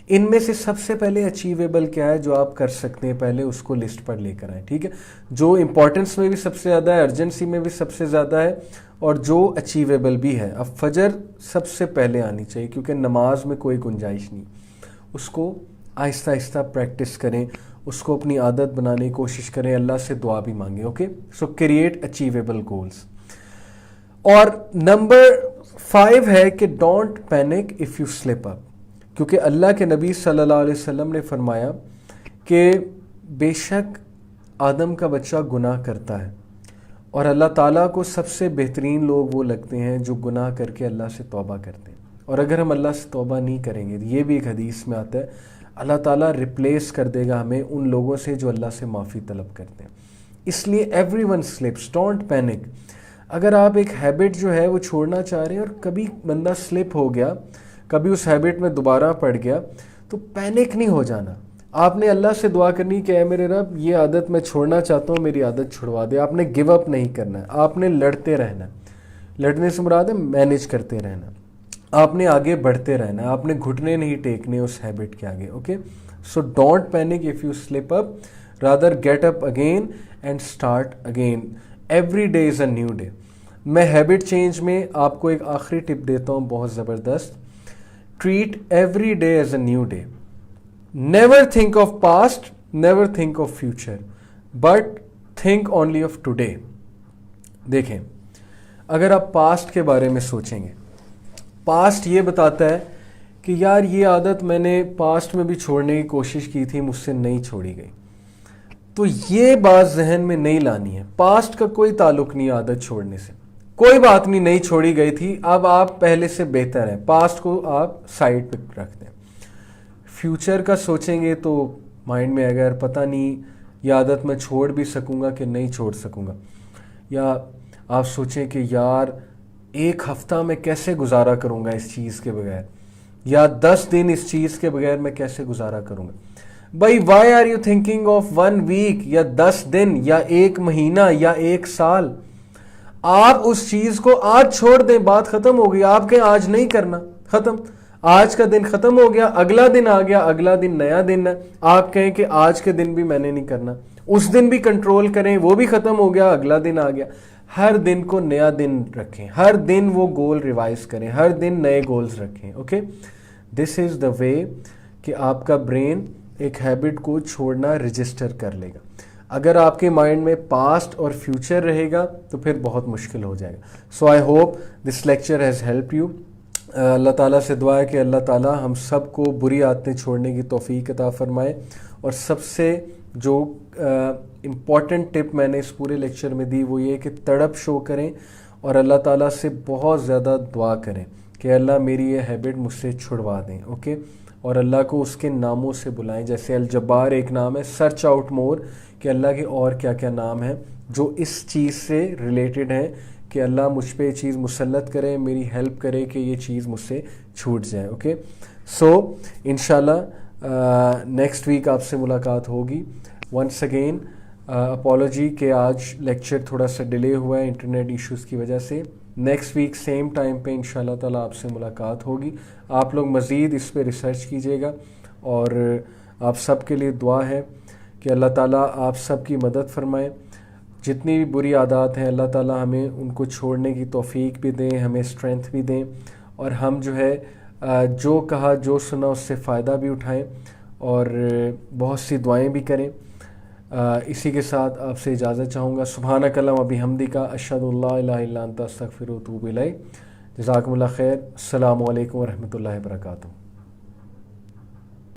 ان میں سے سب سے پہلے اچیویبل کیا ہے جو آپ کر سکتے ہیں, پہلے اس کو لسٹ پر لے کر آئیں, ٹھیک ہے, جو امپورٹنس میں بھی سب سے زیادہ ہے, ارجنسی میں بھی سب سے زیادہ ہے, اور جو اچیویبل بھی ہے. اب فجر سب سے پہلے آنی چاہیے کیونکہ نماز میں کوئی گنجائش نہیں. اس کو آہستہ آہستہ پریکٹس کریں, اس کو اپنی عادت بنانے کی کوشش کریں, اللہ سے دعا بھی مانگیں, okay. So create achievable goals. اور نمبر 5 ہے کہ don't panic if you slip up, کیونکہ اللہ کے نبی صلی اللہ علیہ وسلم نے فرمایا کہ بے شک آدم کا بچہ گناہ کرتا ہے, اور اللہ تعالیٰ کو سب سے بہترین لوگ وہ لگتے ہیں جو گناہ کر کے اللہ سے توبہ کرتے ہیں. اور اگر ہم اللہ سے توبہ نہیں کریں گے, یہ بھی ایک حدیث میں آتا ہے, اللہ تعالیٰ ریپلیس کر دے گا ہمیں ان لوگوں سے جو اللہ سے معافی طلب کرتے ہیں. اس لیے every one slips, don't panic. اگر آپ ایک ہیبٹ جو ہے وہ چھوڑنا چاہ رہے ہیں اور کبھی بندہ سلپ ہو گیا, کبھی اس ہیبٹ میں دوبارہ پڑ گیا, تو پینک نہیں ہو جانا. آپ نے اللہ سے دعا کرنی کہ اے میرے رب یہ عادت میں چھوڑنا چاہتا ہوں, میری عادت چھڑوا دے. آپ نے گیو اپ نہیں کرنا ہے, آپ نے لڑتے رہنا ہے. لڑنے سے مراد ہے مینیج کرتے رہنا, آپ نے آگے بڑھتے رہنا ہے, آپ نے گھٹنے نہیں ٹیکنے اس ہیبٹ کے آگے, okay. So don't panic if you slip up, rather get up again and start again. Every day is a new day. میں ہیبٹ چینج میں آپ کو ایک آخری ٹپ دیتا ہوں بہت زبردست. Treat every day as a new day. Never think of past, never think of future, but think only of today. دیکھیں, اگر آپ پاسٹ کے بارے میں سوچیں گے, پاسٹ یہ بتاتا ہے کہ یار یہ عادت میں نے پاسٹ میں بھی چھوڑنے کی کوشش کی تھی، مجھ سے نہیں چھوڑی گئی. تو یہ بات ذہن میں نہیں لانی ہے. پاسٹ کا کوئی تعلق نہیں عادت چھوڑنے سے. کوئی بات نہیں چھوڑی گئی تھی، اب آپ پہلے سے بہتر ہیں. پاسٹ کو آپ سائڈ پہ رکھ دیں. فیوچر کا سوچیں گے تو مائنڈ میں اگر پتہ نہیں یہ عادت میں چھوڑ بھی سکوں گا کہ نہیں چھوڑ سکوں گا، یا آپ سوچیں کہ یار ایک ہفتہ میں کیسے گزارا کروں گا اس چیز کے بغیر، یا 10 دن اس چیز کے بغیر میں کیسے گزارا کروں گا. بھائی why are you thinking of 1 week یا 10 دن یا 1 مہینہ یا 1 سال؟ آپ اس چیز کو آج چھوڑ دیں، بات ختم ہو گئی. آپ کہیں آج نہیں کرنا، ختم. آج کا دن ختم ہو گیا، اگلا دن آ گیا، اگلا دن نیا دن ہے. آپ کہیں کہ آج کے دن بھی میں نے نہیں کرنا، اس دن بھی کنٹرول کریں، وہ بھی ختم ہو گیا، اگلا دن آ گیا. ہر دن کو نیا دن رکھیں، ہر دن وہ گول ریوائز کریں، ہر دن نئے گولز رکھیں. اوکے، دس از دا وے کہ آپ کا برین ایک ہیبٹ کو چھوڑنا رجسٹر کر لے گا. اگر آپ کے مائنڈ میں پاسٹ اور فیوچر رہے گا تو پھر بہت مشکل ہو جائے گا. So I hope this lecture has help you. Allah تعالیٰ سے دعا ہے کہ اللہ تعالیٰ ہم سب کو بری عادتیں چھوڑنے کی توفیق عطا فرمائے. اور سب سے جو امپورٹنٹ ٹپ میں نے اس پورے لیکچر میں دی وہ یہ کہ تڑپ شو کریں اور اللہ تعالیٰ سے بہت زیادہ دعا کریں کہ اللہ میری یہ ہیبٹ مجھ سے چھڑوا دیں. اوکے، اور اللہ کو اس کے ناموں سے بلائیں. جیسے الجبار ایک نام ہے، سرچ آؤٹ مور کہ اللہ کے اور کیا کیا نام ہیں جو اس چیز سے ریلیٹڈ ہیں کہ اللہ مجھ پہ یہ چیز مسلط کرے، میری ہیلپ کرے کہ یہ چیز مجھ سے چھوٹ جائے. اوکے، سو انشاءاللہ نیکسٹ ویک آپ سے ملاقات ہوگی. ونس اگین اپالوجی کہ آج لیکچر تھوڑا سا ڈیلے ہوا ہے انٹرنیٹ ایشوز کی وجہ سے. نیکسٹ ویک سیم ٹائم پہ انشاءاللہ تعالیٰ آپ سے ملاقات ہوگی. آپ لوگ مزید اس پہ ریسرچ کیجیے گا اور آپ سب کے لیے دعا ہے کہ اللہ تعالیٰ آپ سب کی مدد فرمائے. جتنی بھی بری عادات ہیں اللہ تعالیٰ ہمیں ان کو چھوڑنے کی توفیق بھی دیں، ہمیں اسٹرینتھ بھی دیں، اور ہم جو ہے جو کہا جو سنا اس سے فائدہ بھی اٹھائیں اور بہت سی دعائیں بھی کریں. اسی کے ساتھ آپ سے اجازت چاہوں گا. سبحانک اللہم و بحمدک، اشہد ان لا الہ الا انت، استغفرک و اتوب الیک. جزاکم اللہ خیر. السلام علیکم ورحمۃ اللہ وبرکاتہ.